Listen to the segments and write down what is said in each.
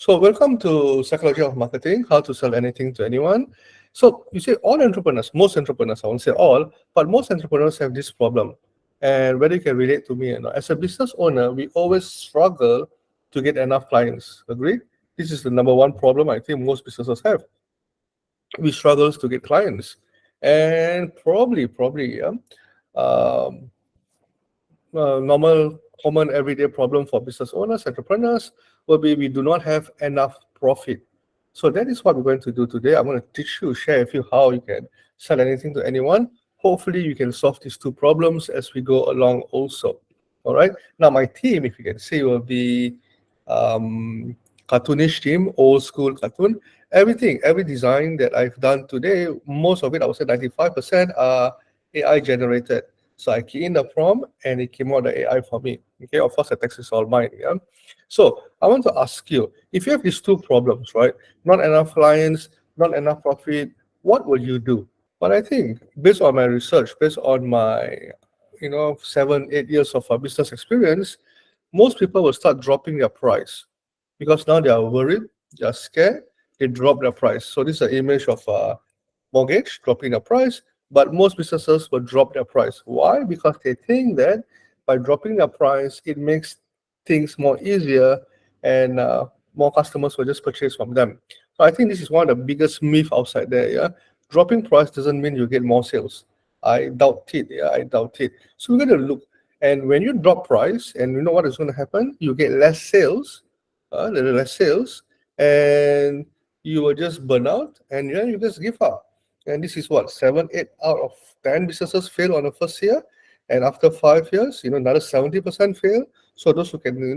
So welcome to Psychology of Marketing, how to sell anything to anyone. So you see all entrepreneurs, most entrepreneurs, I won't say all, but most entrepreneurs have this problem. And whether you can relate to me or not, as a business owner, we always struggle to get enough clients. Agree? This is the number one problem I think most businesses have. We struggle to get clients. And probably, yeah, um, normal, common, everyday problem for business owners, entrepreneurs will be we do not have enough profit. So that is what we're going to do today. I'm going to teach you, share with you how you can sell anything to anyone. Hopefully, you can solve these two problems as we go along also. All right. Now, my team, if you can see, will be um, cartoonish team, old school cartoon. Every design that I've done today, most of it, I would say 95% are AI generated. So I key in the prompt and it came out the AI for me. Okay, of course the text is all mine. Yeah. So I want to ask you, if you have these two problems, right? Not enough clients, not enough profit, what will you do? But I think based on my research, based on my 7, 8 years of business experience, most people will start dropping their price because now they are worried, they are scared, they drop their price. So this is an image of mortgage dropping the price, but most businesses will drop their price. Why? Because they think that by dropping their price, it makes things more easier and more customers will just purchase from them. So I think this is one of the biggest myths outside there. Yeah, dropping price doesn't mean you get more sales. I doubt it. Yeah, I doubt it. So we're going to look, and when you drop price, and you know what is going to happen, you get less sales, less sales, and you will just burn out, and then you just give up. And this is what 7, 8 out of 10 businesses fail on the first year, and after 5 years, another 70% fail. So those who can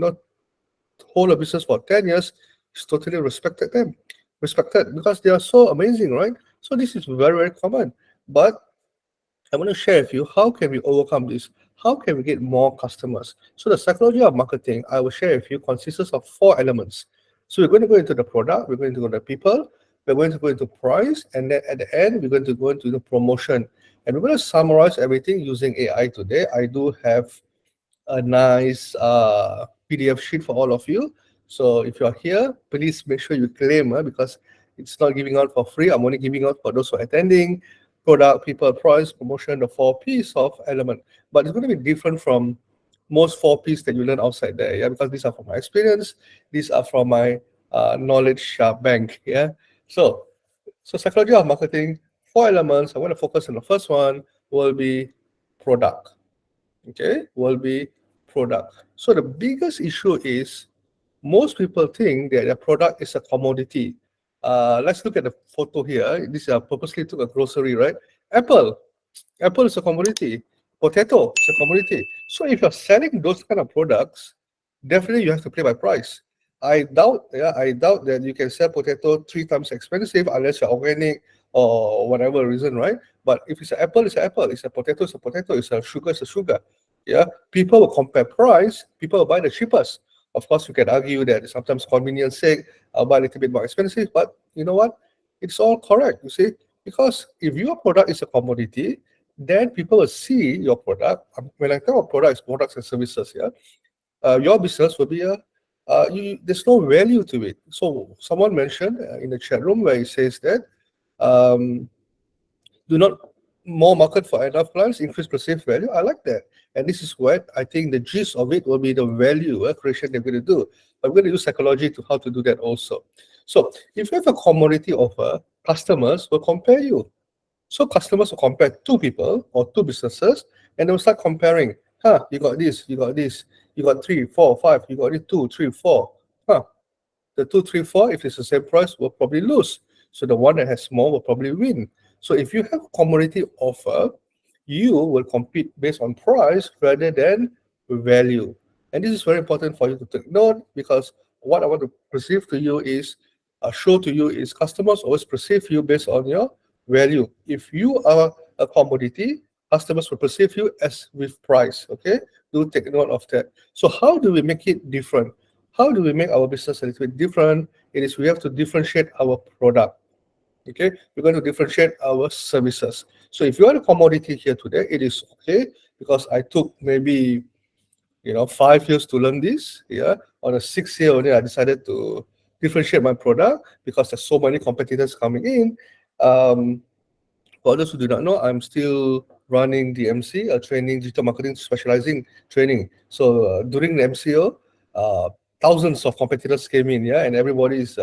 hold a business for 10 years is totally respected because they are so amazing, right? So this is very very common. But I want to share with you how can we overcome this. How can we get more customers? So the psychology of marketing, I will share with you, consists of 4 elements. So we're going to go into the product, we're going to go into people, we're going to go into price, and then at the end, we're going to go into the promotion. And we're going to summarize everything using AI today. I do have a nice PDF sheet for all of you. So if you're here, please make sure you claim because it's not giving out for free. I'm only giving out for those who are attending. Product, people, price, promotion, the 4 P's of element. But it's going to be different from most 4 P's that you learn outside there, yeah, because these are from my experience. These are from my knowledge bank, yeah. So psychology of marketing, 4 elements. I want to focus on the first one will be product. Okay, will be product. So the biggest issue is most people think that their product is a commodity. Let's look at the photo here. This purposely took a grocery, right? Apple. Apple is a commodity. Potato is a commodity. So if you're selling those kind of products, definitely you have to pay by price. I doubt that you can sell potato 3 times expensive unless you're organic or whatever reason, right? But if it's an apple, it's an apple. It's a potato, it's a potato. It's a sugar, it's a sugar. Yeah, people will compare price. People will buy the cheapest. Of course, you can argue that sometimes convenience sake, I'll buy a little bit more expensive. But you know what? It's all correct. You see, because if your product is a commodity, then people will see your product. When I talk about products and services, yeah, your business will be there's no value to it. So someone mentioned in the chat room where he says that do not more market for enough clients, increase perceived value. I like that. And this is what I think the gist of it will be the value creation they're going to do. But we're going to use psychology to how to do that also. So if you have a commodity offer, customers will compare you. So customers will compare two people or two businesses, and they will start comparing. You got this, you got this, you got 3, 4, 5, you got it 2, 3, 4. The 2, 3, 4, if it's the same price, will probably lose. So the one that has more will probably win. So if you have a commodity offer, you will compete based on price rather than value. And this is very important for you to take note because what I want to perceive to you is, show to you is customers always perceive you based on your value. If you are a commodity, customers will perceive you as with price. Okay, do take note of that. So how do we make it different? How do we make our business a little bit different? It is we have to differentiate our product. Okay, we're going to differentiate our services. So if you are a commodity here today, it is okay because I took maybe 5 years to learn this. Yeah, on the 6th year only I decided to differentiate my product because there's so many competitors coming in. For those who do not know, I'm still running DMC, a training digital marketing specializing training. So during the MCO, thousands of competitors came in, yeah, and everybody is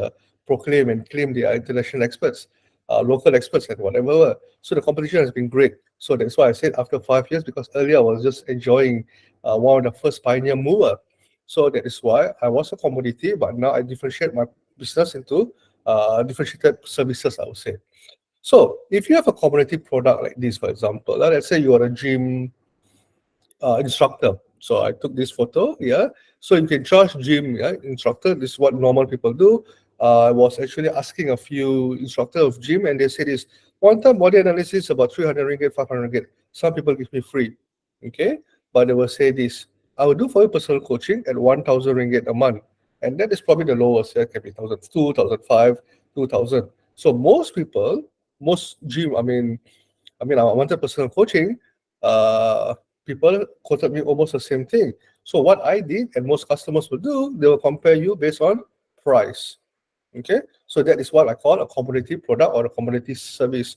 proclaim and claim they are international experts, local experts, and whatever. So the competition has been great. So that's why I said after 5 years, because earlier I was just enjoying one of the first pioneer mover. So that is why I was a commodity, but now I differentiate my business into differentiated services, I would say. So if you have a commodity product like this, for example, let's say you are a gym instructor. So I took this photo, yeah. So you can charge gym, yeah, instructor. This is what normal people do. I was actually asking a few instructor of gym, and they said this one-time body analysis about 300 ringgit, 500 ringgit. Some people give me free, okay. But they will say this: I will do for you personal coaching at 1,000 ringgit a month, and that is probably the lowest. Yeah, can be 1,200, 2,500, 2,000. So most people, most gym, I wanted personal coaching. Uh, People quoted me almost the same thing. So what I did, and most customers will do, they will compare you based on price. Okay, so that is what I call a commodity product or a commodity service.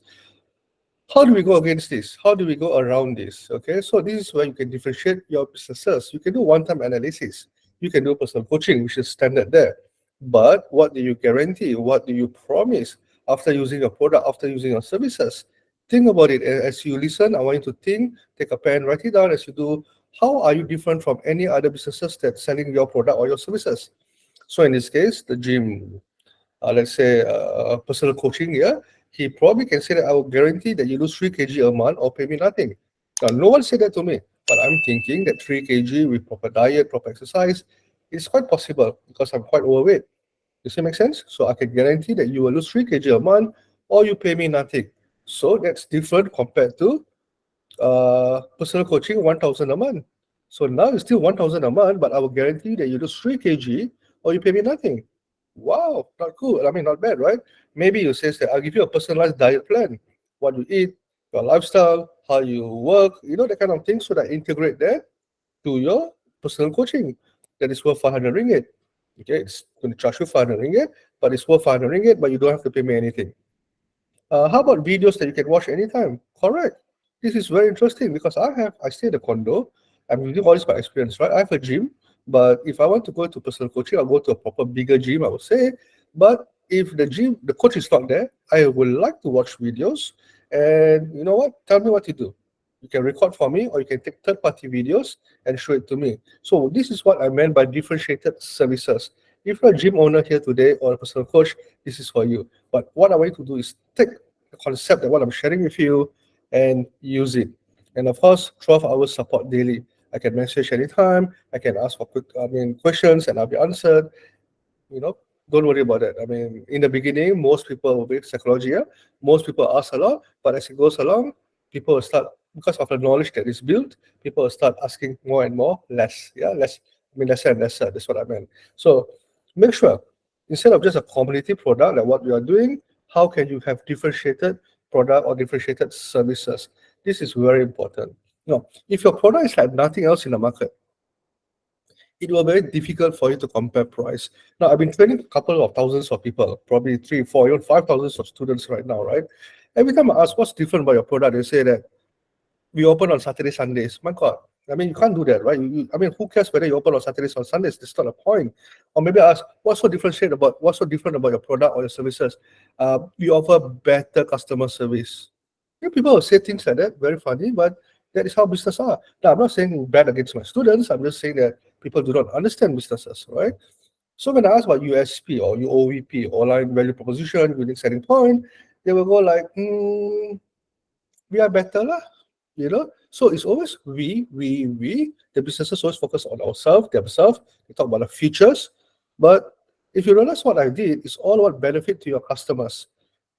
How do we go against this? How do we go around this? Okay, so this is where you can differentiate your businesses. You can do one-time analysis. You can do personal coaching, which is standard there. But what do you guarantee? What do you promise after using your product, after using your services? Think about it. As you listen, I want you to think, take a pen, write it down as you do. How are you different from any other businesses that's selling your product or your services? So in this case, the gym, let's say personal coaching here, he probably can say that I will guarantee that you lose 3 kg a month or pay me nothing. Now, no one said that to me, but I'm thinking that 3 kg with proper diet, proper exercise is quite possible because I'm quite overweight. Does that make sense? So I can guarantee that you will lose 3 kg a month or you pay me nothing. So that's different compared to personal coaching 1,000 a month. So now it's still 1,000 a month, but I will guarantee that you lose 3 kg or you pay me nothing. Wow, not cool. Not bad, right? Maybe you say that I'll give you a personalized diet plan, what you eat, your lifestyle, how you work, that kind of thing. So that integrate that to your personal coaching. That is worth 500 ringgit. Okay, it's going to charge you 500 ringgit, but it's worth 500 ringgit, but you don't have to pay me anything. How about videos that you can watch anytime? Correct. This is very interesting because I stay in a condo. I'm using all this by experience, right? I have a gym, but if I want to go to personal coaching, I'll go to a proper bigger gym, I would say. But if the coach is not there, I would like to watch videos. And you know what? Tell me what to do. You can record for me, or you can take third-party videos and show it to me. So this is what I meant by differentiated services. If you're a gym owner here today or a personal coach, this is for you. But what I want you to do is take the concept that what I'm sharing with you and use it. And of course, 12 hours support daily. I can message anytime. I can ask for questions and I'll be answered. You know, don't worry about that. In the beginning, most people will be psychology. Yeah? Most people ask a lot, but as it goes along, people will start, because of the knowledge that is built, people will start asking more and more, less. Yeah, less. Lesser and lesser. That's what I meant. So make sure, instead of just a commodity product like what we are doing, how can you have differentiated product or differentiated services? This is very important. Now, if your product is like nothing else in the market, it will be very difficult for you to compare price. Now, I've been training a couple of thousands of people, probably 3, 4, even 5,000 of students right now, right? Every time I ask what's different about your product, they say that we open on Saturday, Sundays. My God, you can't do that, right? Who cares whether you open on Saturdays or Sundays? That's not a point. Or maybe ask, what's so different about your product or your services? We offer better customer service. People will say things like that, very funny, but that is how business are. Now, I'm not saying bad against my students. I'm just saying that people do not understand businesses, right? So when I ask about USP or OVP, online value proposition, unique selling point, they will go like, we are better lah. So it's always we. The businesses always focus on themselves. They talk about the features, but if you realize what I did, it's all about benefit to your customers.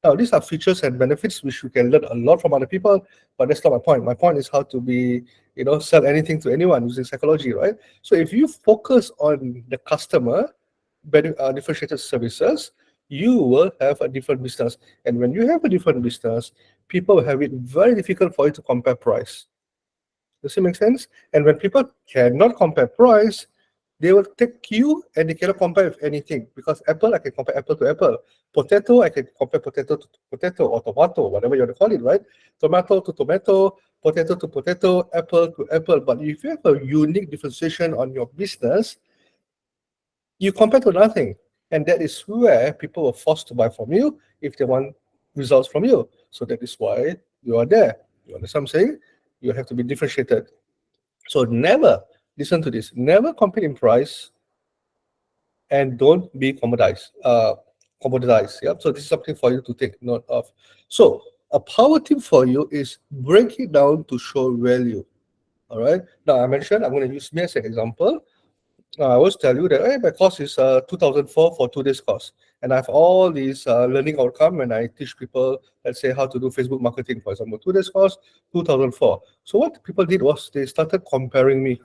Now, these are features and benefits which you can learn a lot from other people, but that's not my point. My point is how to sell anything to anyone using psychology, right? So if you focus on the customer, differentiated services, you will have a different business. And when you have a different business, people will have it very difficult for you to compare price. Does it make sense? And when people cannot compare price, They will take you and they cannot compare with anything, because Apple, I can compare apple to apple. Potato, I can compare potato to potato, or tomato, whatever you want to call it, right? Tomato to tomato, potato to potato, apple to apple. But if you have a unique differentiation on your business, you compare to nothing. And that is where people are forced to buy from you if they want results from you. So that is why you are there. You understand what I'm saying? You have to be differentiated. So never, listen to this, never compete in price, and don't be commoditized. Commoditized. Yeah. So this is something for you to take note of. So a power tip for you is break it down to show value. All right. Now I mentioned I'm going to use me as an example. I always tell you that, hey, my course is 2004 for 2 days course. And I have all these learning outcome when I teach people, let's say, how to do Facebook marketing, for example. 2 days course, 2004. So what people did was they started comparing me.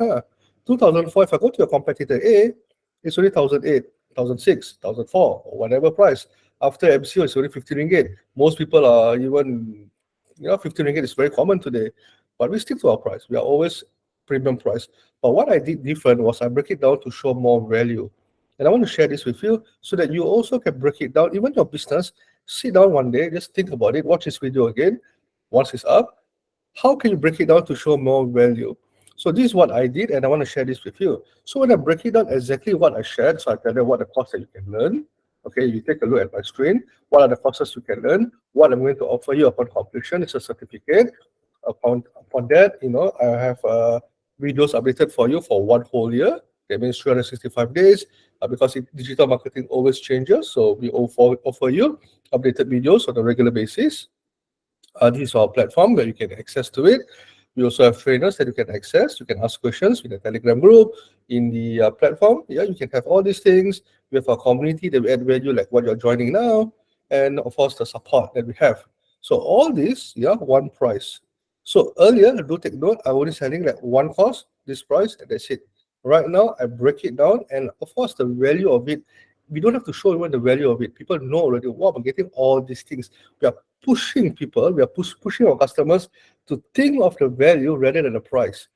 2004, if I go to a competitor A, it's only 1008, 1006, 1004, or whatever price. After MCO, it's only 50 ringgit. Most people are even, 50 ringgit is very common today. But we stick to our price. We are always premium price. But what I did different was I break it down to show more value. And I want to share this with you so that you also can break it down. Even your business, sit down one day, just think about it, watch this video again. Once it's up, how can you break it down to show more value? So this is what I did, and I want to share this with you. So when I break it down exactly what I shared, so I tell you what the course that you can learn. Okay, you take a look at my screen. What are the courses you can learn? What I'm going to offer you upon completion is a certificate. Upon that, I have videos updated for you for 1 whole year. That means 365 days. Because digital marketing always changes, so we offer you updated videos on a regular basis. This is our platform where you can access to it. We also have trainers that you can access. You can ask questions in the Telegram group, in the platform. Yeah, you can have all these things. We have our community that we add value, like what you're joining now, and of course the support that we have. So all this, one price. So earlier, do take note, I was selling like one course, this price, and that's it. Right now, I break it down, and of course the value of it. We don't have to show even the value of it. People know already. Wow, I'm getting all these things. We are pushing people. We are pushing our customers to think of the value rather than the price.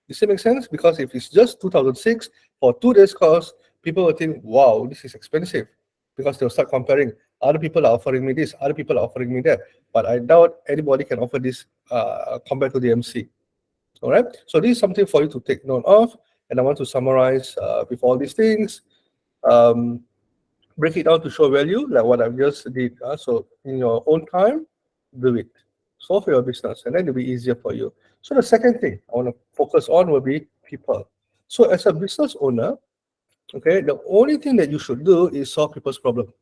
Does it make sense? Because if it's just 2006 for 2 days course, people will think, wow, this is expensive. Because they'll start comparing. Other people are offering me this, other people are offering me that. But I doubt anybody can offer this compared to DMC. All right. So this is something for you to take note of. And I want to summarize with all these things. Break it down to show value, like what I've just did. So in your own time, do it. Solve for your business, and then it'll be easier for you. So the second thing I want to focus on will be people. So as a business owner, okay, the only thing that you should do is solve people's problem.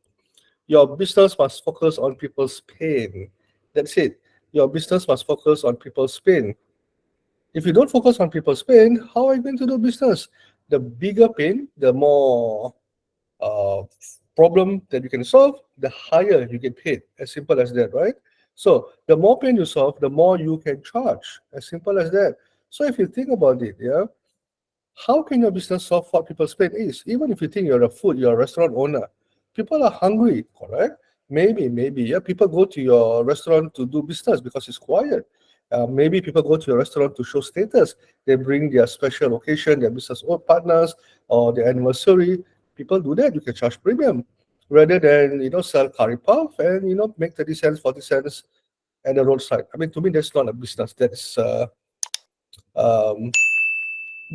Your business must focus on people's pain. That's it. Your business must focus on people's pain. If you don't focus on people's pain, how are you going to do business? The bigger pain, the more problem that you can solve, the higher you get paid. As simple as that, right? So the more pain you solve, the more you can charge. As simple as that. So if you think about it, how can your business solve what people's pain is? Even if you think you're a restaurant owner, people are hungry, correct? Maybe, people go to your restaurant to do business because it's quiet. Maybe people go to your restaurant to show status. They bring their special occasion, their business partners, or their anniversary. People do that. You can charge premium rather than sell curry puff and make 30 cents, 40 cents at the roadside. I mean, to me, that's not a business. That's um,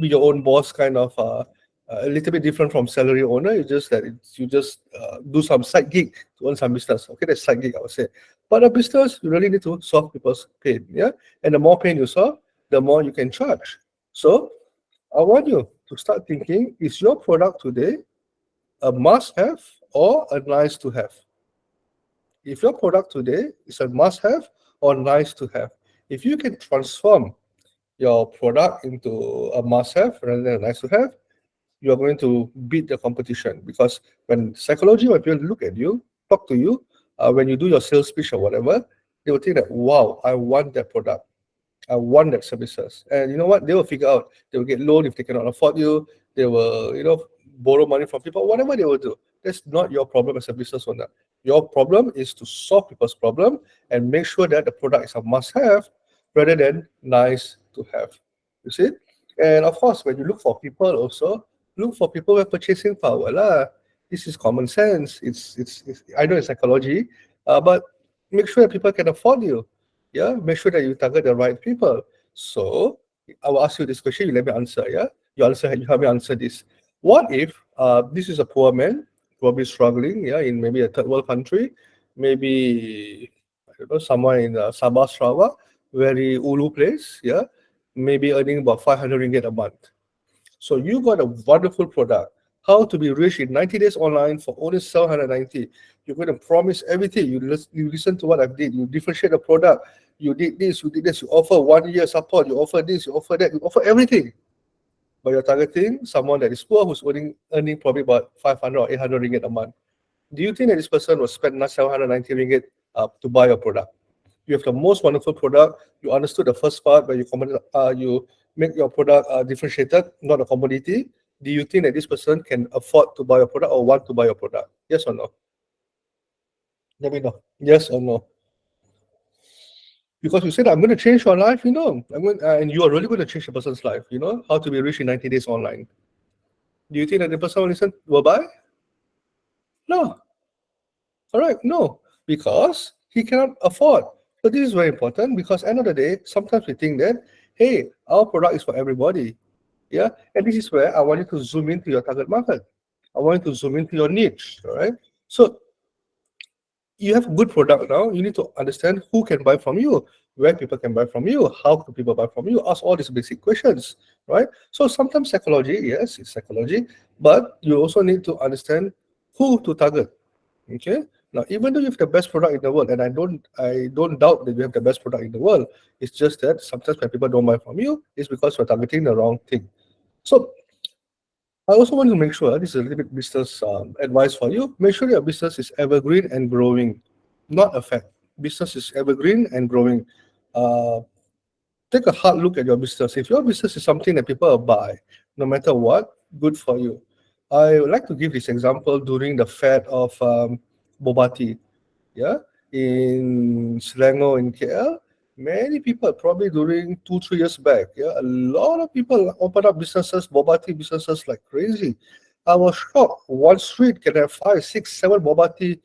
be your own boss kind of a little bit different from salary owner. It's just that you just do some side gig to earn some business. Okay, that's side gig, I would say. But a business, you really need to solve people's pain. Yeah, and the more pain you solve, the more you can charge. So I want you to start thinking: is your product today a must-have or a nice-to-have? If your product today is a must-have or nice-to-have, if you can transform your product into a must-have rather than a nice-to-have, you are going to beat the competition. Because when people look at you, talk to you, when you do your sales pitch or whatever, they will think that, wow, I want that product. I want that services. And you know what? They will figure out. They will get loan if they cannot afford you. They will, borrow money from people, whatever they will do. That's not your problem as a business owner. Your problem is to solve people's problem and make sure that the product is a must-have rather than nice to have. You see? And of course, when you look for people also, look for people with purchasing power lah. This is common sense. It's I know it's psychology, but make sure that people can afford you. Yeah, make sure that you target the right people. So I will ask you this question. You let me answer. Yeah, you help me answer this. What if this is a poor man, probably struggling? Yeah, in maybe a third world country, maybe I don't know, somewhere in Sabah, Sarawak, very ulu place. Yeah, maybe earning about 500 ringgit a month. So you got a wonderful product. How to be rich in 90 days online for only 790. You're going to promise everything. You listen to what I did. You differentiate the product. You did this, you did this. You offer 1 year support. You offer this, you offer that. You offer everything. But you're targeting someone that is poor who's earning probably about 500 or 800 ringgit a month. Do you think that this person will spend 790 ringgit to buy your product? You have the most wonderful product. You understood the first part where you make your product differentiated, not a commodity. Do you think that this person can afford to buy your product or want to buy your product? Yes or no? Let me know. Yes or no? Because you said, I'm going to change your life, and you are really going to change the person's life, how to be rich in 90 days online. Do you think that the person will buy? No. All right, no, because he cannot afford. So this is very important because end of the day, sometimes we think that, hey, our product is for everybody. Yeah. And this is where I want you to zoom into your target market. I want you to zoom into your niche. All right. So you have a good product now. You need to understand who can buy from you, where people can buy from you, how can people buy from you. Ask all these basic questions, right? So sometimes psychology, yes, it's psychology, but you also need to understand who to target. Okay. Now, even though you have the best product in the world, and I don't doubt that you have the best product in the world, it's just that sometimes when people don't buy from you, it's because you're targeting the wrong thing. So I also want to make sure, this is a little bit business advice for you. Make sure your business is evergreen and growing, not a fad. Business is evergreen and growing. Uh, Take a hard look at your business. If your business is something that people will buy, no matter what, good for you. I would like to give this example during the fad of boba tea. Yeah, in Selangor in KL, many people probably during 2 3 years back. Yeah, a lot of people open up businesses, boba tea businesses like crazy. I was shocked. One street can have 5 6 7 boba tea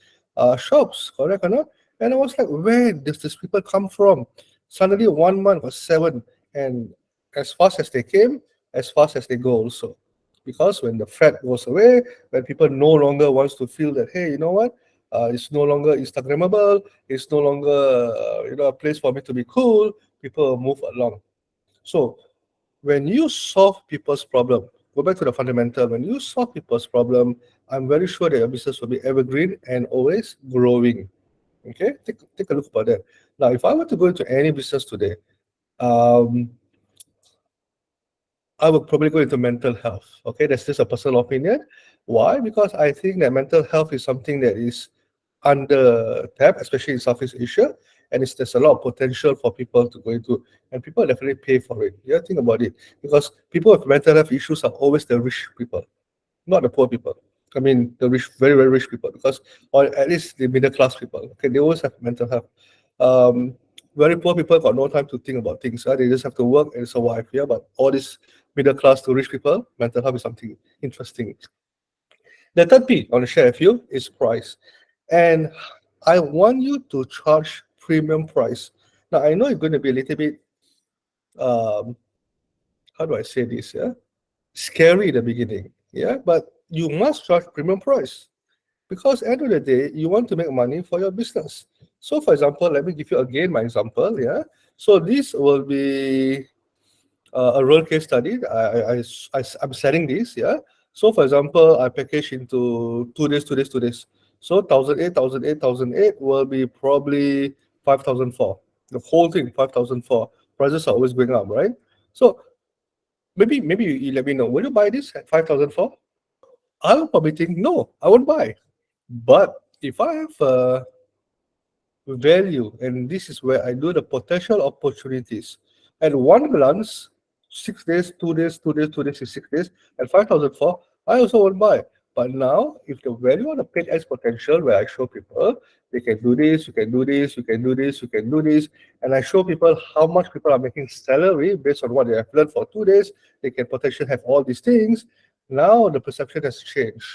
shops, correct or not? And I was like, where does these people come from? Suddenly 1 month was 7, and as fast as they came, as fast as they go also. Because when the fat goes away, when people no longer wants to feel that, hey, you know what? It's no longer Instagrammable. It's no longer a place for me to be cool. People move along. So when you solve people's problem, go back to the fundamental. When you solve people's problem, I'm very sure that your business will be evergreen and always growing. Okay, take a look about that. Now, if I were to go into any business today, um, I would probably go into mental health. Okay, that's just a personal opinion. Why? Because I think that mental health is something that is under tap, especially in Southeast Asia, and there's a lot of potential for people to go into, and people definitely pay for it. Yeah, think about it, because people with mental health issues are always the rich people, not the poor people. I mean, the rich, very, very rich people, because, or at least the middle class people. Okay, they always have mental health. Um, Very poor people got no time to think about things. Right? They just have to work and survive. Yeah, but all these middle class to rich people, mental health is something interesting. The third P I want to share with you is price, and I want you to charge premium price. Now I know it's going to be a little bit, um, how do I say this? Yeah, scary in the beginning. Yeah, but you must charge premium price. Because at the end of the day, you want to make money for your business. So for example, let me give you again my example. Yeah. So this will be a real case study. I'm selling this. Yeah. So for example, I package into 2 days, 2 days, 2 days. So 1,008 will be probably 5,004. The whole thing 5,004. Prices are always going up, right? So maybe you let me know. Will you buy this at 5,004? I will probably think no, I won't buy. But if I have value, and this is where I do the potential opportunities, at one glance, 6 days, 2 days, 2 days, 2 days is 6 days, and 5,004, I also won't buy. But now, if the value on the paid ads potential, where I show people, they can do this, you can do this, you can do this, you can do this, and I show people how much people are making salary based on what they have learned for 2 days, they can potentially have all these things. Now the perception has changed.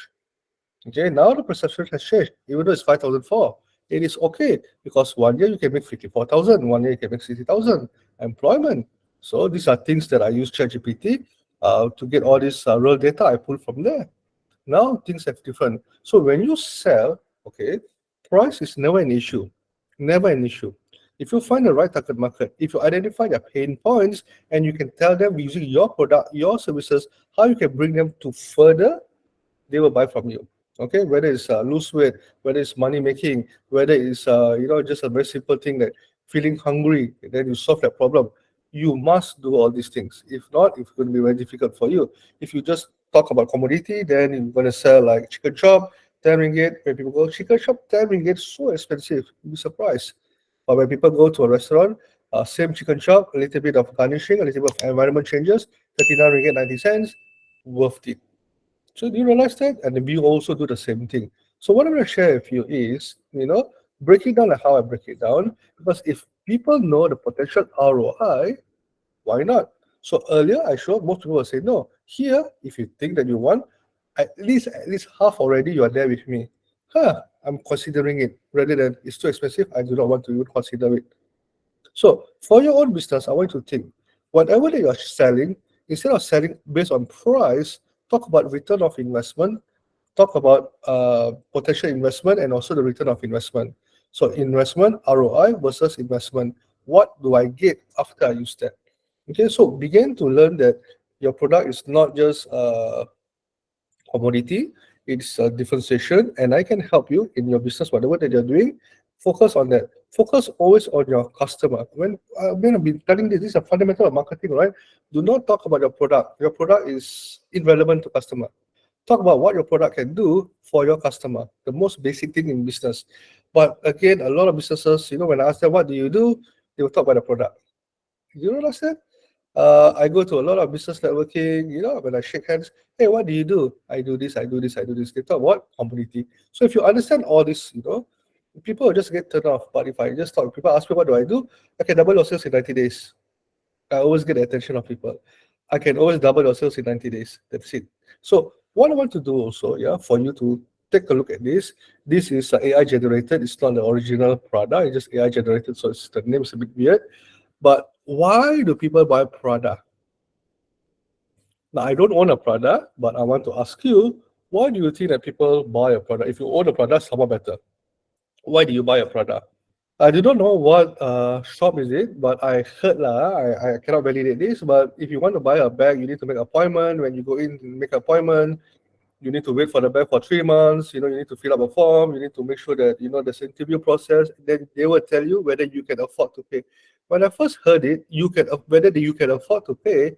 Okay, now the perception has changed. Even though it's 5,004, it is okay because 1 year you can make 54,000, 1 year you can make 60,000 employment. So these are things that I use ChatGPT to get all this real data I pull from there. Now things have different. So when you sell, okay, price is never an issue. Never an issue. If you find the right target market, if you identify their pain points and you can tell them using your product, your services, how you can bring them to further, they will buy from you. Okay, whether it's lose weight, whether it's money making, whether it's just a very simple thing that feeling hungry, then you solve that problem. You must do all these things. If not, it's going to be very difficult for you. If you just talk about commodity, then you're going to sell like chicken chop, 10 ringgit. When people go chicken chop, 10 ringgit, so expensive. You'll be surprised. But when people go to a restaurant, same chicken chop, a little bit of garnishing, a little bit of environment changes, 39 ringgit 90 cents, worth it. So do you realize that? And then we also do the same thing. So what I'm going to share with you is, break it down like how I break it down. Because if people know the potential ROI, why not? So earlier I showed most people will say no. Here, if you think that you want, at least half already you are there with me. I'm considering it rather than it's too expensive. I do not want to even consider it. So for your own business, I want you to think whatever that you are selling, instead of selling based on price, talk about return of investment, talk about potential investment and also the return of investment. So investment, ROI versus investment. What do I get after I use that? Okay, so begin to learn that your product is not just commodity, it's a differentiation, and I can help you in your business, whatever that you're doing. Focus on that. Focus always on your customer. When I've been telling this is a fundamental of marketing, right? Do not talk about your product. Your product is irrelevant to customer. Talk about what your product can do for your customer, the most basic thing in business. But again, a lot of businesses, when I ask them, what do? They will talk about the product. You realize that? I go to a lot of business networking, when I shake hands, hey, what do you do? I do this, I do this, I do this. They talk what? Community. So if you understand all this, people will just get turned off. But if I just talk, people ask me, what do? I can double your sales in 90 days. I always get the attention of people. I can always double your sales in 90 days. That's it. So what I want to do also, for you to take a look at this. This is AI generated. It's not the original product. It's just AI generated. So the name is a bit weird. But why do people buy Prada? Now, I don't own a Prada, but I want to ask you, why do you think that people buy a Prada? If you own a Prada, someone better. Why do you buy a Prada? I do not know what shop is it, but I heard lah. I cannot validate this, but if you want to buy a bag, you need to make an appointment. When you go in, make an appointment. You need to wait for the bag for 3 months. You need to fill up a form. You need to make sure that there's an interview process. Then they will tell you whether you can afford to pay. When I first heard it, whether you can afford to pay.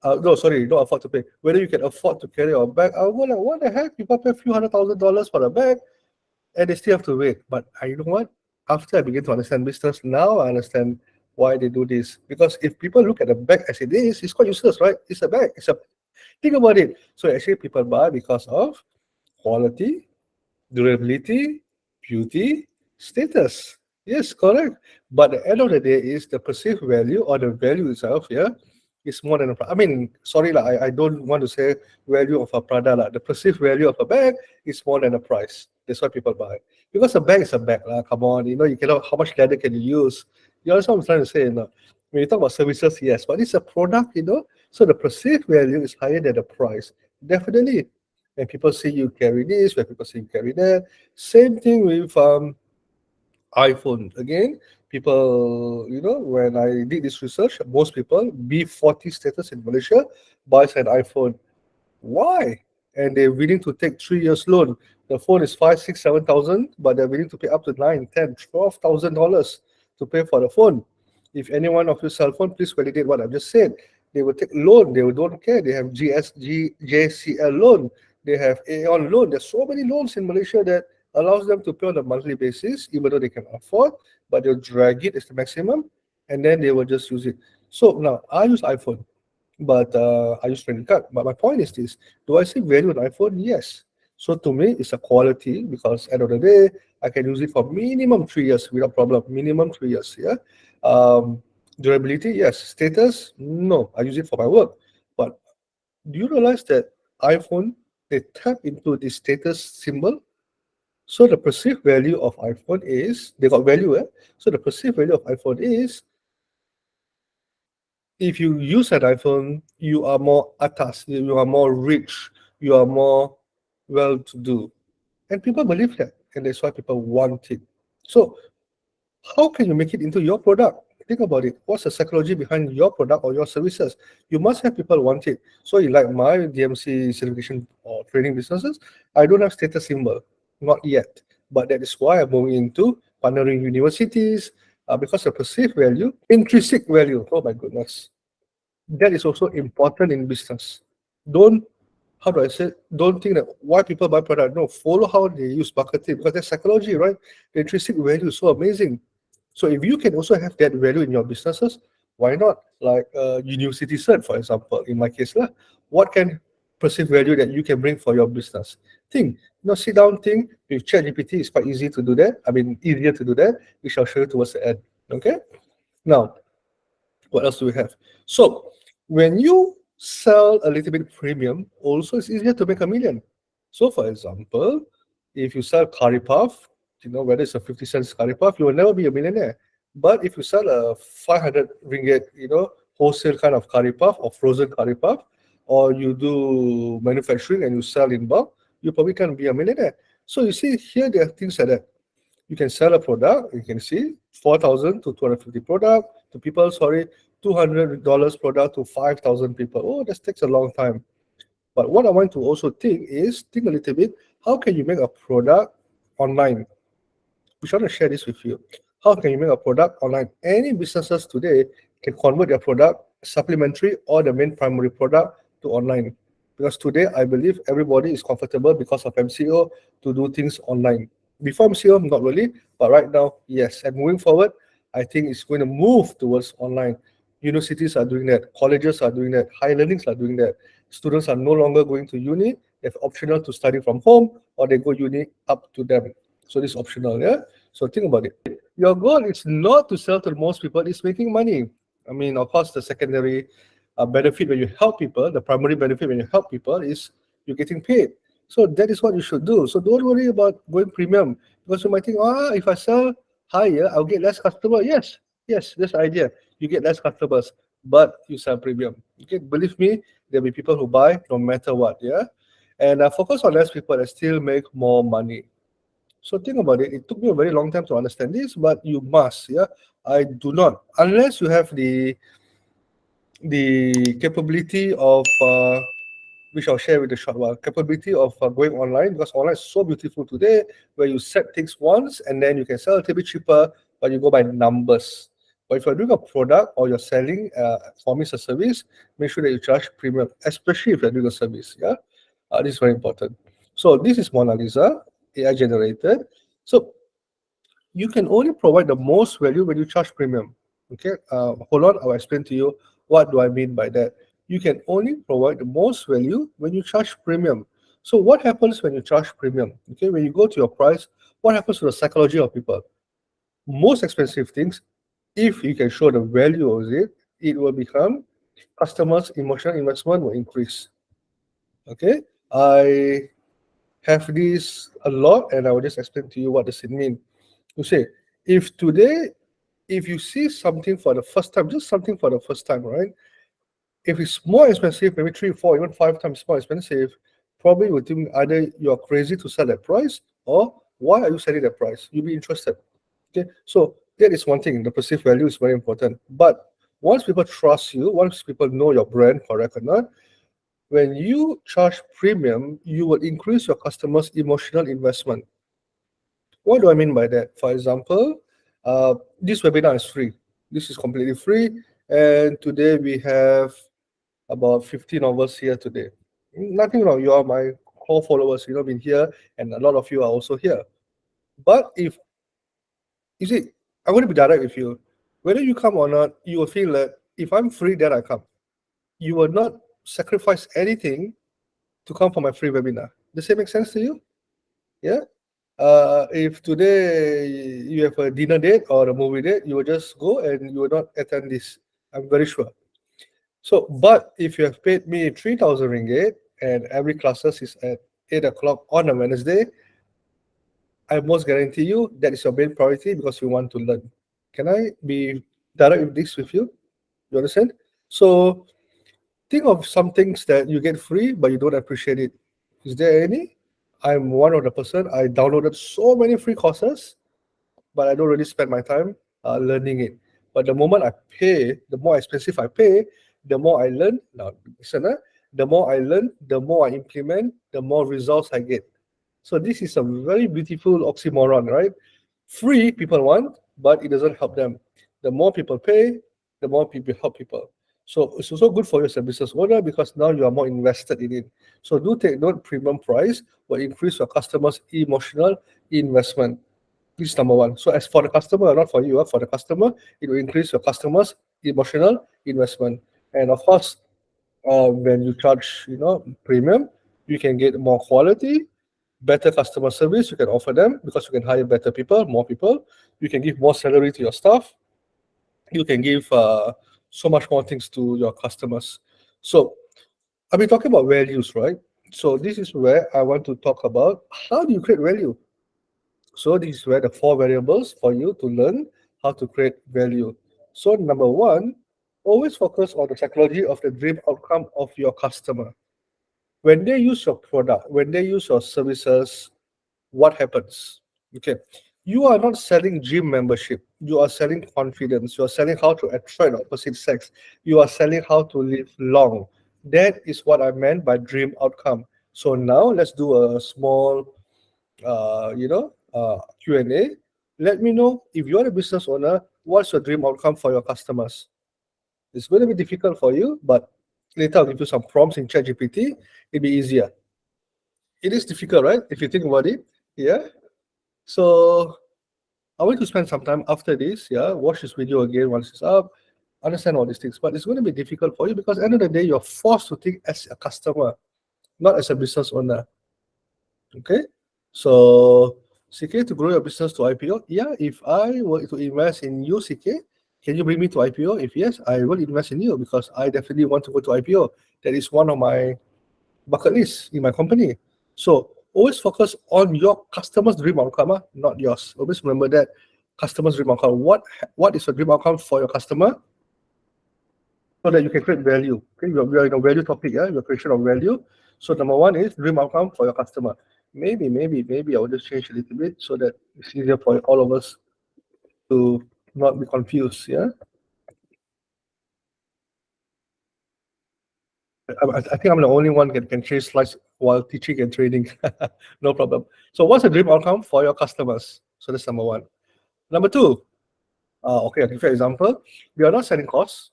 No, sorry, not afford to pay. Whether you can afford to carry a bag. I was like, what the heck? People pay a few $100,000 for a bag, and they still have to wait. But you know what? After I begin to understand business, now I understand why they do this. Because if people look at the bag as it is, it's quite useless, right? It's a bag. Think about it. So actually, people buy because of quality, durability, beauty, status. Yes, correct. But the end of the day is the perceived value or the value itself, is more than I mean, sorry, I don't want to say value of a Prada. The perceived value of a bag is more than a price. That's why people buy. Because a bag is a bag. Come on, you cannot, how much leather can you use? You understand what I'm trying to say? When you talk about services, yes, but it's a product, so the perceived value is higher than the price. Definitely. When people see you carry this, when people see you carry that. Same thing with iPhone. Again, people, when I did this research, most people, B40 status in Malaysia, buys an iPhone. Why? And they're willing to take 3 years loan. The phone is 5, 6, 7,000, but they're willing to pay up to 9, 10, $12,000 to pay for the phone. If any one of your cell phone, please validate what I've just said. They will take loan. They don't care. They have JCL loan. They have Aeon loan. There's so many loans in Malaysia that allows them to pay on a monthly basis, even though they can afford, but they'll drag it as the maximum, and then they will just use it. So now I use iPhone, but I use credit card. But my point is this: do I see value in iPhone? Yes. So to me, it's a quality because end of the day, I can use it for minimum 3 years without problem. Minimum 3 years. Yeah. Durability, yes. Status, no. I use it for my work. But do you realize that iPhone, they tap into the status symbol. So the perceived value of iPhone is, they got value, so the perceived value of iPhone is, if you use an iPhone, you are more atas, you are more rich, you are more well-to-do. And people believe that, and that's why people want it. So how can you make it into your product? Think about it. What's the psychology behind your product or your services? You must have people want it. So like my DMC certification or training businesses, I don't have status symbol, not yet. But that is why I'm moving into partnering universities, because of perceived value, intrinsic value. Oh my goodness. That is also important in business. Don't, how do I say, don't think that why people buy product. No, follow how they use marketing, because that's psychology, right? The intrinsic value is so amazing. So if you can also have that value in your businesses, why not? Like university cert, for example, in my case, what can perceived value that you can bring for your business? Think, sit down, think. With ChatGPT, it's quite easy to do that. I mean, easier to do that. We shall show you towards the end. Okay. Now, what else do we have? So when you sell a little bit premium, also it's easier to make a million. So for example, if you sell curry puff, whether it's a 50 cents curry puff, you will never be a millionaire. But if you sell a 500 ringgit, wholesale kind of curry puff or frozen curry puff, or you do manufacturing and you sell in bulk, you probably can be a millionaire. So you see here, there are things like that. You can sell a product, you can see 4,000 to 250 product to people, $200 product to 5,000 people. Oh, that takes a long time. But what I want to also think a little bit, how can you make a product online? We want to share this with you. How can you make a product online? Any businesses today can convert their product, supplementary or the main primary product, to online. Because today, I believe everybody is comfortable because of MCO to do things online. Before MCO, not really, but right now, yes. And moving forward, I think it's going to move towards online. Universities are doing that, colleges are doing that, higher learnings are doing that. Students are no longer going to uni, they have optional to study from home, or they go uni, up to them. So this is optional, yeah? So think about it. Your goal is not to sell to the most people, it's making money. I mean, of course, the secondary benefit when you help people, the primary benefit when you help people is you're getting paid. So that is what you should do. So don't worry about going premium, because you might think, if I sell higher, I'll get less customer. Yes, that's the idea. You get less customers, but you sell premium. Okay, believe me, there'll be people who buy no matter what. Yeah, and focus on less people that still make more money. So think about it. It took me a very long time to understand this, but you must. Yeah, I do not, unless you have the capability of which I'll share with the short while, capability of going online, because online is so beautiful today, where you set things once and then you can sell a little bit cheaper, but you go by numbers. But if you're doing a product or you're selling for me a service, make sure that you charge premium, especially if you're doing a service. Yeah, this is very important. So this is Mona Lisa, AI generated. So you can only provide the most value when you charge premium. Okay, hold on, I'll explain to you what do I mean by that. You can only provide the most value when you charge premium. So what happens when you charge premium? Okay, when you go to your price, what happens to the psychology of people? Most expensive things, if you can show the value of it, it will become customers' emotional investment will increase. Okay, I have this a lot, and I will just explain to you what does it mean. You say, if today, if you see something for the first time, just something for the first time, right? If it's more expensive, maybe 3, 4, even 5 times more expensive, probably would think either you're crazy to sell that price, or why are you selling that price? You'll be interested. Okay, so that is one thing. The perceived value is very important. But once people trust you, once people know your brand, correct or not, when you charge premium, you will increase your customers' emotional investment. What do I mean by that? For example, this webinar is free. This is completely free. And today we have about 15 of us here today. Nothing wrong. You are my core followers. Been here, and a lot of you are also here. But if, you see, I'm going to be direct with you. Whether you come or not, you will feel that if I'm free, then I come. You will not sacrifice anything to come for my free webinar. Does that make sense to you? Yeah? If today you have a dinner date or a movie date, you will just go and you will not attend this. I'm very sure. So, but if you have paid me 3,000 ringgit, and every classes is at 8 o'clock on a Wednesday, I most guarantee you that is your main priority because you want to learn. Can I be direct with this with you? You understand? So think of some things that you get free but you don't appreciate it. Is there any? I'm one of the person. I downloaded so many free courses, but I don't really spend my time learning it. But the moment I pay, the more expensive I pay, the more I learn. Now, listen, the more I learn, the more I implement, the more results I get. So this is a very beautiful oxymoron, right? Free people want, but it doesn't help them. The more people pay, the more people help people. So it's also good for you as a business owner because now you are more invested in it. So do take note, premium price will increase your customers' emotional investment. This is number one. So as for the customer, not for you, for the customer, it will increase your customers' emotional investment. And of course, when you charge, premium, you can get more quality, better customer service you can offer them because you can hire better people, more people. You can give more salary to your staff. You can give so much more things to your customers. So I've been talking about values, right? So this is where I want to talk about how do you create value. So this is where the 4 variables for you to learn how to create value. So number one, always focus on the psychology of the dream outcome of your customer. When they use your product, when they use your services, what happens? Okay. You are not selling gym membership. You are selling confidence. You are selling how to attract opposite sex. You are selling how to live long. That is what I meant by dream outcome. So now let's do a small, Q&A. Let me know if you're a business owner, what's your dream outcome for your customers? It's going to be difficult for you, but later I'll give you some prompts in ChatGPT. It'll be easier. It is difficult, right? If you think about it. Yeah. So I want to spend some time after this, watch this video again once it's up, understand all these things. But it's going to be difficult for you because at the end of the day, you're forced to think as a customer, not as a business owner. Okay? So CK, to grow your business to IPO, if I were to invest in you, CK, can you bring me to IPO? If yes, I will invest in you because I definitely want to go to IPO. That is one of my bucket list in my company. So always focus on your customer's dream outcome, not yours. Always remember that customer's dream outcome. What is your dream outcome for your customer? So that you can create value. Okay, we are in a value topic, your creation of value. So number one is dream outcome for your customer. Maybe I will just change a little bit so that it's easier for all of us to not be confused. I think I'm the only one that can change slides while teaching and training. No problem. So what's the dream outcome for your customers? So that's number one. Number two, okay, I'll give you an example. We are not selling course.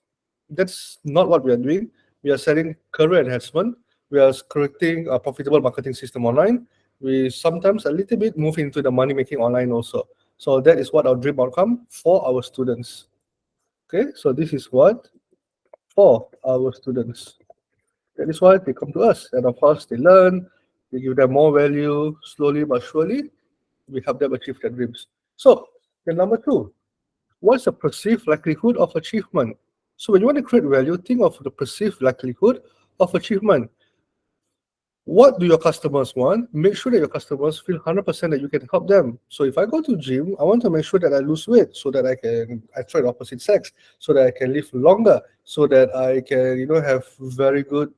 That's not what we are doing. We are selling career enhancement. We are creating a profitable marketing system online. We sometimes a little bit move into the money making online also. So that is what our dream outcome for our students. Okay, so this is what for our students. That is why they come to us. And of course, they learn, we give them more value, slowly but surely, we help them achieve their dreams. So, the number two, what's the perceived likelihood of achievement? So when you want to create value, think of the perceived likelihood of achievement. What do your customers want? Make sure that your customers feel 100% that you can help them. So if I go to gym, I want to make sure that I lose weight so that I can attract opposite sex, so that I can live longer, so that I can, have very good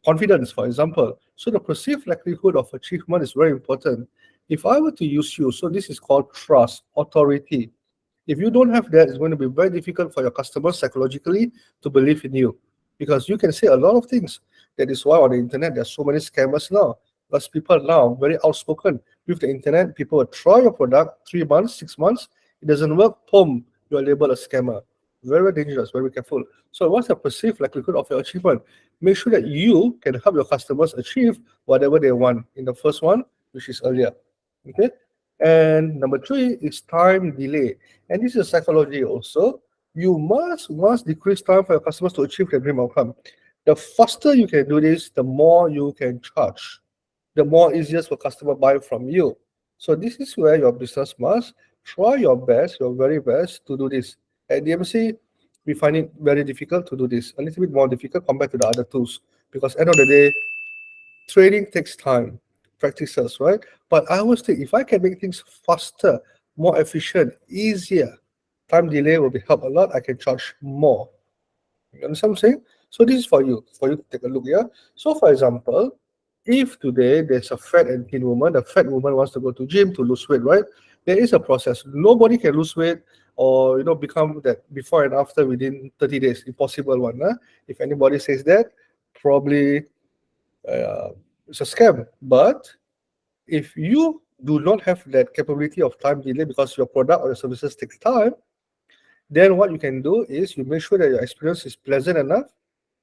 confidence, for example. So the perceived likelihood of achievement is very important. If I were to use you, so this is called trust, authority. If you don't have that, it's going to be very difficult for your customers psychologically to believe in you because you can say a lot of things. That is why on the internet, there's so many scammers now because people now are very outspoken. With the internet, people will try your product 3 months, 6 months. It doesn't work, boom, you are labeled a scammer. Very, very dangerous, very careful. So what's the perceived likelihood of your achievement? Make sure that you can help your customers achieve whatever they want in the first one, which is earlier. Okay. And number three is time delay. And this is psychology also. You must decrease time for your customers to achieve their dream outcome. The faster you can do this, the more you can charge. The more easiest for customer buy from you. So this is where your business must try your best, your very best to do this. At DMC, we find it very difficult to do this. A little bit more difficult compared to the other tools. Because end of the day, Training takes time, practices, right? But I always think if I can make things faster, more efficient, easier, time delay will be help a lot. I can charge more. You understand what I'm saying? So this is for you to take a look. Yeah. So for example, if today there's a fat and thin woman, the fat woman wants to go to gym to lose weight, right? There is a process. Nobody can lose weight or become that before and after within 30 days. Impossible one. Huh? If anybody says that, probably uh, it's a scam. But if you do not have that capability of time delay because your product or your services takes time, then what you can do is you make sure that your experience is pleasant enough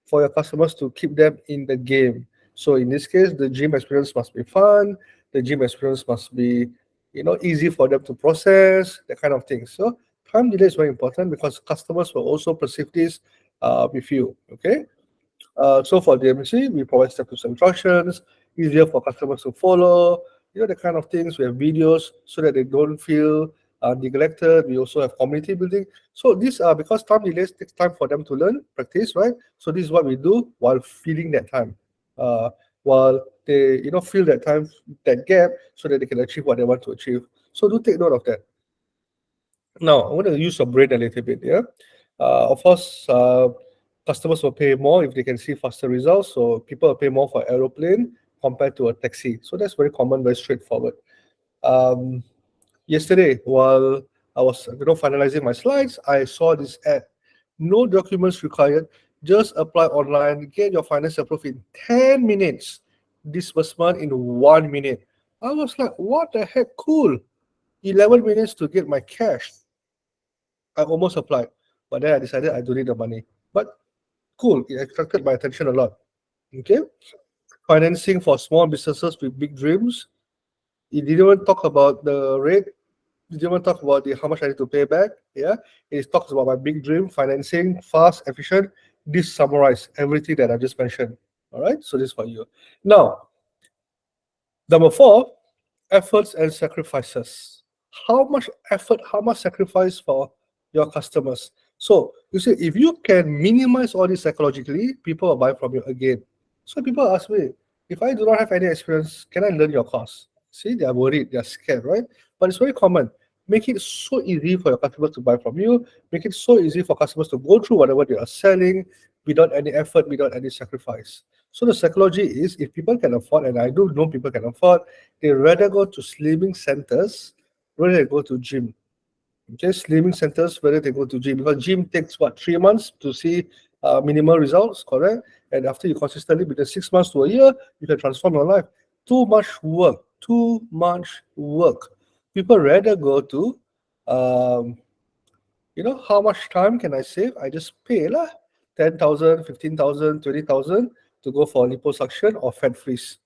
for your customers to keep them in the game. So in this case, the gym experience must be fun. The gym experience must be, easy for them to process, that kind of thing. So time delay is very important because customers will also perceive this with you. Okay. So for DMC, we provide step-to-step instructions, easier for customers to follow, the kind of things. We have videos so that they don't feel neglected. We also have community building. So these are because time delays takes time for them to learn, practice, right? So this is what we do while filling that time, uh, while they, fill that time, that gap, so that they can achieve what they want to achieve. So do take note of that. Now, I want to use your brain a little bit, yeah. Of course, customers will pay more if they can see faster results. So people will pay more for aeroplane compared to a taxi. So that's very common, very straightforward. Um, Yesterday, while I was finalizing my slides, I saw this ad. No documents required. Just apply online. Get your finance approved in 10 minutes. Disbursement in 1 minute. I was like, what the heck? Cool. 11 minutes to get my cash. I almost applied, but then I decided I don't need the money. But cool, it attracted my attention a lot. Okay, financing for small businesses with big dreams. It didn't even talk about the rate. It didn't even talk about the how much I need to pay back. Yeah, it talks about my big dream, financing, fast, efficient. This summarize everything that I just mentioned. All right, so this for you. Now, number four, efforts and sacrifices. How much effort, how much sacrifice for your customers? So you see, if you can minimize all this psychologically, people will buy from you again. So people ask me, if I do not have any experience, can I learn your course? See, they are worried, they are scared, right? But it's very common. Make it so easy for your customers to buy from you. Make it so easy for customers to go through whatever they are selling without any effort, without any sacrifice. So the psychology is if people can afford, and I do know people can afford, they rather go to slimming centers rather than go to gym. Okay, slimming centers rather they go to gym because gym takes what 3 months to see minimal results, correct? And after you consistently between 6 months to a year, you can transform your life. Too much work, too much work. People rather go to um, how much time can I save? I just pay lah 10,000, 15,000, 20,000 to go for liposuction or fat freeze.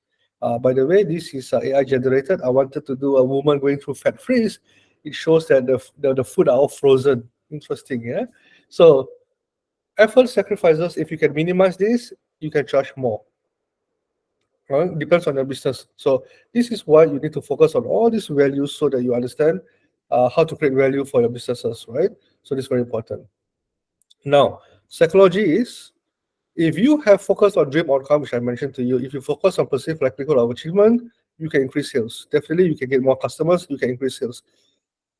By the way, this is AI generated. I wanted to do a woman going through fat freeze. It shows that the food are all frozen. Interesting, yeah? So effort sacrifices, if you can minimize this, you can charge more. Right? Depends on your business. So this is why you need to focus on all these values so that you understand how to create value for your businesses, right? So this is very important. Now, psychology is if you have focused on dream outcome, which I mentioned to you, if you focus on perceived likelihood of achievement, you can increase sales. Definitely, you can get more customers, you can increase sales.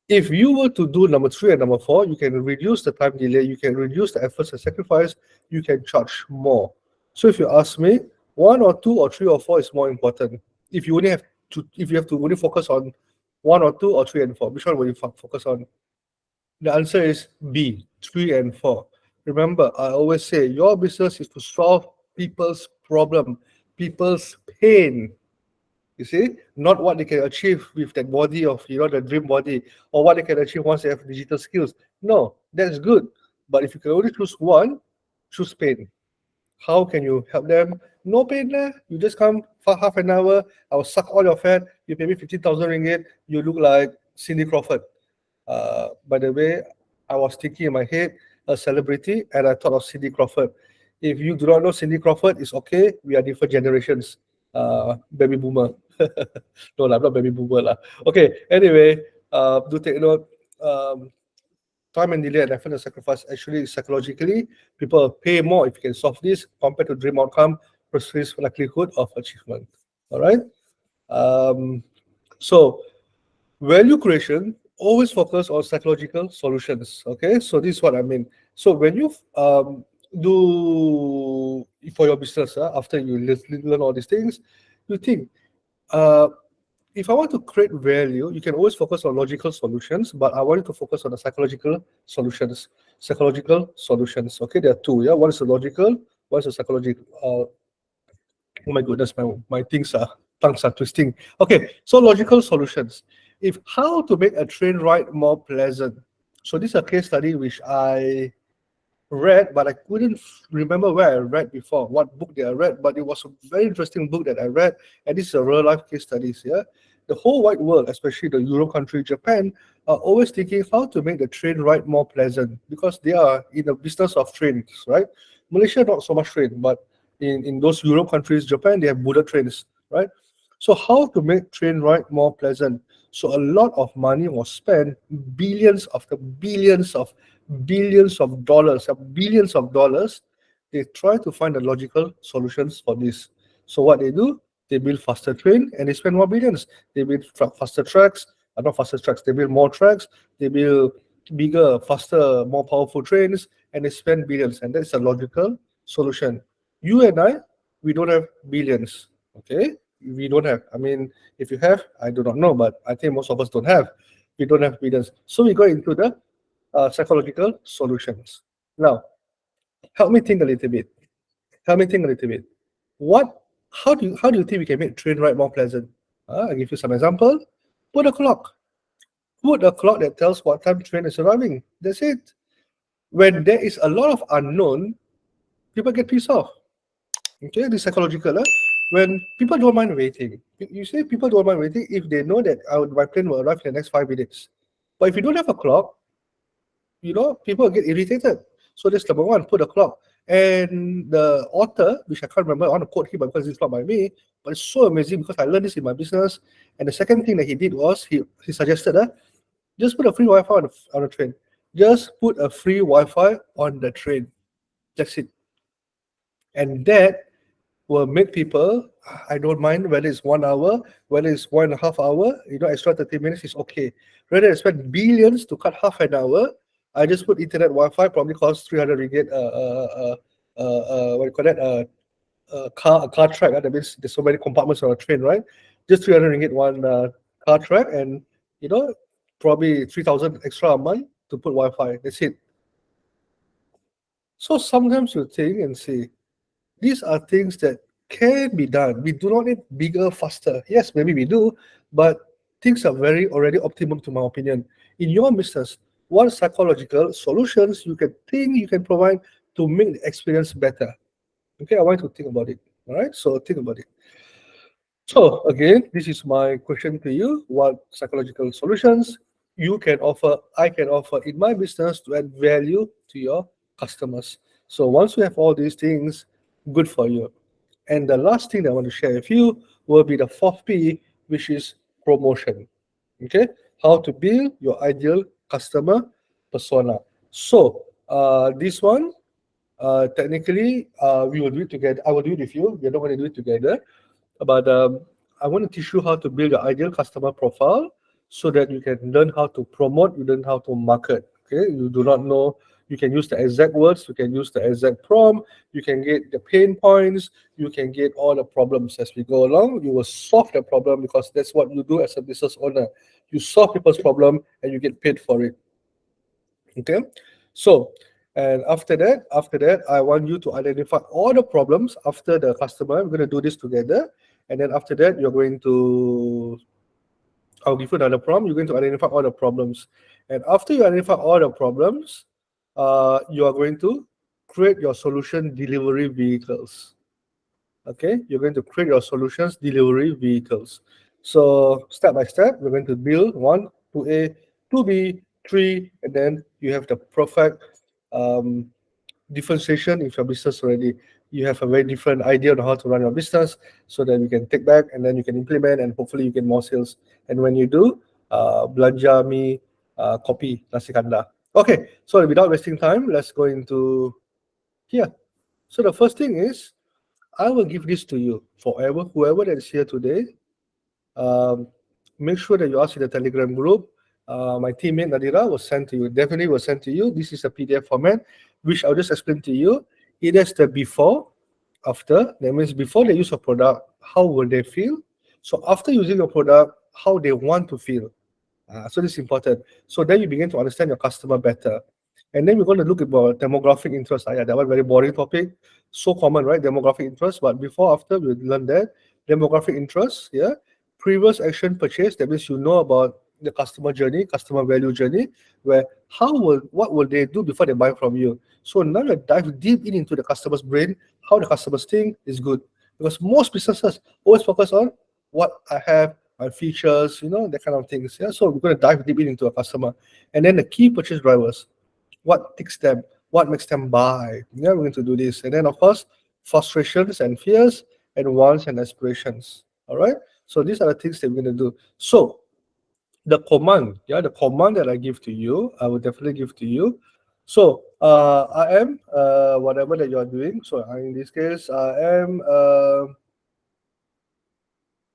If you were to do number three and number four, you can reduce the time delay, you can reduce the efforts and sacrifice, you can charge more. So if you ask me, one or two or three or four is more important. If you only have to, if you have to only focus on one or two or three and four, which one will you focus on? The answer is B, 3 and 4. Remember, I always say your business is to solve people's problem, people's pain. You see, not what they can achieve with that body of, the dream body, or what they can achieve once they have digital skills. No, that's good. But if you can only choose one, choose pain. How can you help them? No pain there. You just come for half an hour. I will suck all your fat. You pay me 15,000 ringgit. You look like Cindy Crawford. By the way, I was thinking in my head a celebrity, and I thought of Cindy Crawford. If you do not know Cindy Crawford, it's okay. We are different generations. Baby boomer. No, I'm not baby boomer lah. Okay. Anyway, do take note. Time and delay and effort and sacrifice actually psychologically people pay more if you can solve this compared to dream outcome perceived likelihood of achievement. All right. So value creation always focus on psychological solutions. Okay, so this is what I mean. So when you do for your business, after you learn all these things, you think, if I want to create value, you can always focus on logical solutions, but I want you to focus on the psychological solutions. Psychological solutions. Okay, there are two. Yeah, one is the logical, one is the psychological. Oh my goodness, my tongues are twisting. Okay, so logical solutions. If how to make a train ride more pleasant. So this is a case study which I read, but I couldn't remember where I read before, what book that I read, but it was a very interesting book that I read, and this is a real life case studies here. The whole wide world, especially the Europe country, Japan, are always thinking how to make the train ride more pleasant because they are in the business of trains, right? Malaysia, not so much train, but in those Europe countries, Japan, they have bullet trains, right? So how to make train ride more pleasant? So a lot of money was spent, billions after billions of dollars, billions of dollars. They try to find the logical solutions for this. So what they do, they build faster train and they spend more billions. They build faster tracks, not faster tracks. They build more tracks. They build bigger, faster, more powerful trains, and they spend billions. And that's a logical solution. You and I, we don't have billions. Okay, we don't have. I mean, if you have, I do not know, but I think most of us don't have. We don't have billions. So we go into the psychological solutions. Now, help me think a little bit. Help me think a little bit. What? How do you think we can make train ride more pleasant? I'll give you some example. Put a clock. Put a clock that tells what time train is arriving. That's it. When there is a lot of unknown, people get pissed off. Okay, this is psychological. When people don't mind waiting, you say people don't mind waiting if they know that my plane will arrive in the next 5 minutes. But if you don't have a clock, people get irritated. So that's number one, put a clock. And the author, which I can't remember, I want to quote him because it's not by me, but it's so amazing because I learned this in my business. And the second thing that he did was he suggested just put a free Wi-Fi on the train. Just put a free Wi-Fi on the train. That's it. And that will make people, I don't mind whether it's 1 hour, whether it's 1.5 hours, extra 30 minutes is okay. Rather than spend billions to cut half an hour, I just put internet Wi-Fi, probably costs 300 ringgit, what do you call that, a car track. That means there's so many compartments on a train, right? Just 300 ringgit one car track, and probably 3,000 extra a month to put Wi-Fi. That's it. So sometimes you think and say, these are things that can be done. We do not need bigger, faster. Yes, maybe we do, but things are very already optimum to my opinion. In your business, what psychological solutions you can provide to make the experience better? Okay, I want you to think about it. All right, so think about it. So again, this is my question to you. What psychological solutions you can offer, I can offer in my business to add value to your customers? So once we have all these things, good for you. And the last thing that I want to share with you will be the fourth P, which is promotion. Okay, how to build your ideal customer persona. So this one, technically, we will do it together. I will do it with you. We're not going to do it together, but I want to teach you how to build your ideal customer profile so that you can learn how to promote, you learn how to market. Okay, you do not know, you can use the exact words, you can use the exact prompt, you can get the pain points, you can get all the problems as we go along. You will solve the problem because that's what you do as a business owner. You solve people's problem and you get paid for it. Okay, so and after that, I want you to identify all the problems after the customer. We're going to do this together, and then after that, I'll give you another prompt. You're going to identify all the problems, and after you identify all the problems, you are going to create your solution delivery vehicles. Okay, you're going to create your solutions delivery vehicles. So step by step, we're going to build 1, 2A, 2B, 3, and then you have the perfect differentiation in your business already. You have a very different idea on how to run your business so that you can take back and then you can implement and hopefully you get more sales. And when you do, belanja me kopi nasi kandar. Okay, so without wasting time, let's go into here. So the first thing is, I will give this to you forever. Whoever that is here today, make sure that you ask in the Telegram group. My teammate Nadira will send to you. Definitely will send to you. This is a PDF format, which I'll just explain to you. It has the before, after. That means before they use a product, how will they feel? So after using your product, how they want to feel. So this is important. So then you begin to understand your customer better. And then we're going to look about demographic interest. Yeah, that one very boring topic. So common, right? Demographic interest. But before, after, we learn that. Demographic interest, yeah. Previous action purchase, that means you know about the customer journey, customer value journey, where what will they do before they buy from you? So now you dive deep into the customer's brain, how the customers think is good. Because most businesses always focus on what I have, my features, that kind of things. Yeah. So we're going to dive deep into a customer. And then the key purchase drivers, what ticks them, what makes them buy. Yeah, we're going to do this. And then of course, frustrations and fears and wants and aspirations. All right. So these are the things that we're going to do. So the command that I give to you, I will definitely give to you. So I am whatever that you are doing. So in this case, I am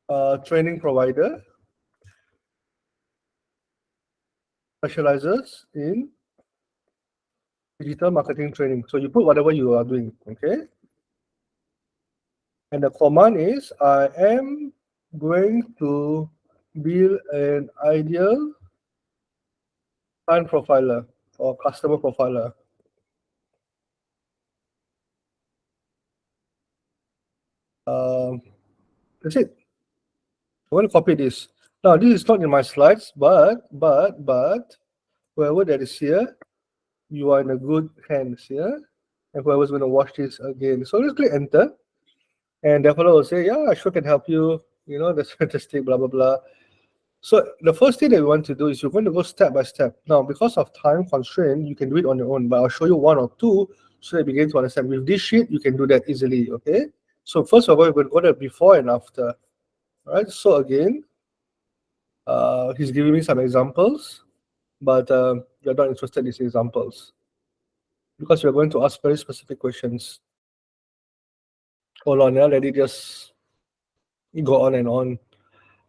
a training provider, specializes in digital marketing training. So you put whatever you are doing, okay? And the command is, I am going to build an ideal client profiler or customer profiler. That's it. I'm going to copy this. Now, this is not in my slides, but whoever that is here, you are in a good hands here. And whoever's going to watch this again. So just click enter. And the fellow will say, yeah, I sure can help you. That's fantastic, blah, blah, blah. So the first thing that we want to do is you're going to go step by step. Now, because of time constraint, you can do it on your own, but I'll show you one or two so that you begin to understand. With this sheet, you can do that easily, okay? So first of all, we're going to go to before and after. All right, so again, he's giving me some examples, but you're not interested in these examples because we're going to ask very specific questions. Hold on, let it just go on and on.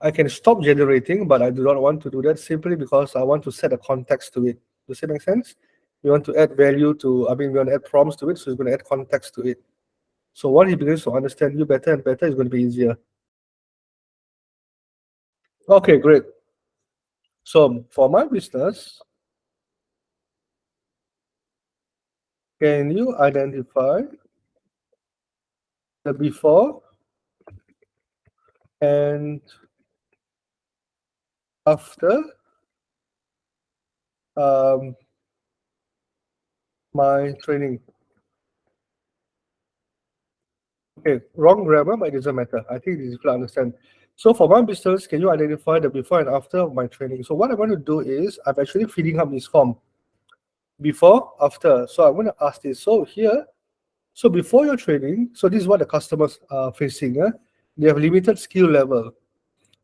I can stop generating, but I do not want to do that simply because I want to set a context to it. Does it make sense? We want to add value to, we want to add prompts to it, so it's going to add context to it. So once he begins to understand you better and better, it's going to be easier. Okay, great. So for my business, can you identify the before and after my training? Okay, wrong grammar, but it doesn't matter. I think it's easy to understand. So for my business, can you identify the before and after of my training? So what I'm going to do is I'm actually filling up this form. Before, after. So I'm going to ask this. So here, so before your training, so this is what the customers are facing. They have limited skill level.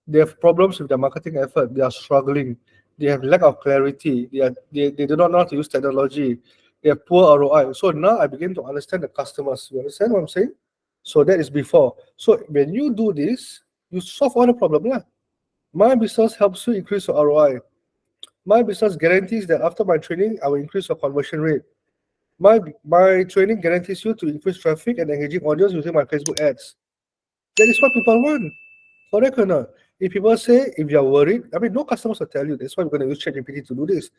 They have problems with their marketing effort. They are struggling. They have lack of clarity. They do not know how to use technology. They have poor ROI. So now I begin to understand the customers. You understand what I'm saying? So that is before. So when you do this, you solve all the problem. My business helps you increase your ROI. My business guarantees that after my training, I will increase your conversion rate. My training guarantees you to increase traffic and engaging audience using my Facebook ads. That is what people want. Correct or not? If people say, if you're worried, no customers will tell you. That's why we're going to use ChatGPT to do this.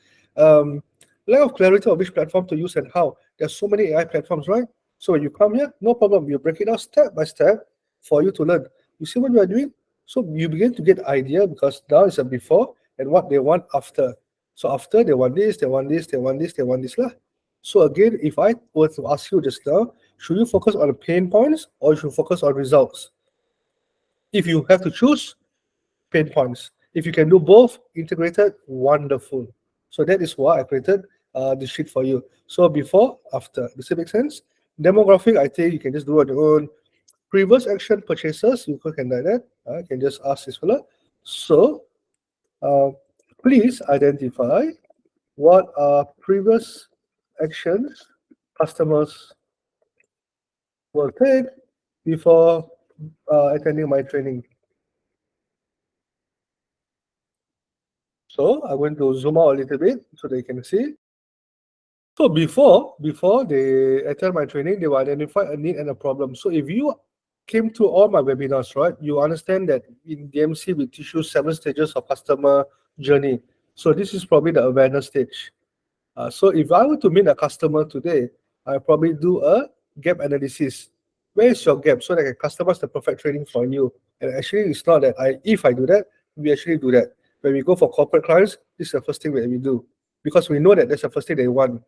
Lack of clarity of which platform to use and how. There's so many AI platforms, right? So when you come here, no problem. You break it out step by step for you to learn. You see what you are doing? So you begin to get idea because now it's a before and what they want after. So after they want this, they want this, they want this, they want this lah. So again, if I were to ask you just now, should you focus on the pain points or should you focus on results? If you have to choose, pain points. If you can do both integrated, wonderful. So that is why I created this sheet for you. So before, after. Does it make sense? Demographic, I think you can just do on your own. Previous action purchases, you can do that. You can just ask this fellow. So please identify what are previous actions customers will take before attending my training. So I'm going to zoom out a little bit so they can see. So before they attend my training, they will identify a need and a problem. So if you came to all my webinars, right, you understand that in DMC we teach you 7 stages of customer journey. So this is probably the awareness stage. So if I were to meet a customer today, I'll probably do a gap analysis. Where is your gap? So that I can customize the perfect training for you. And actually, it's not that if I do that, we actually do that. When we go for corporate clients, this is the first thing that we do because we know that that's the first thing they want.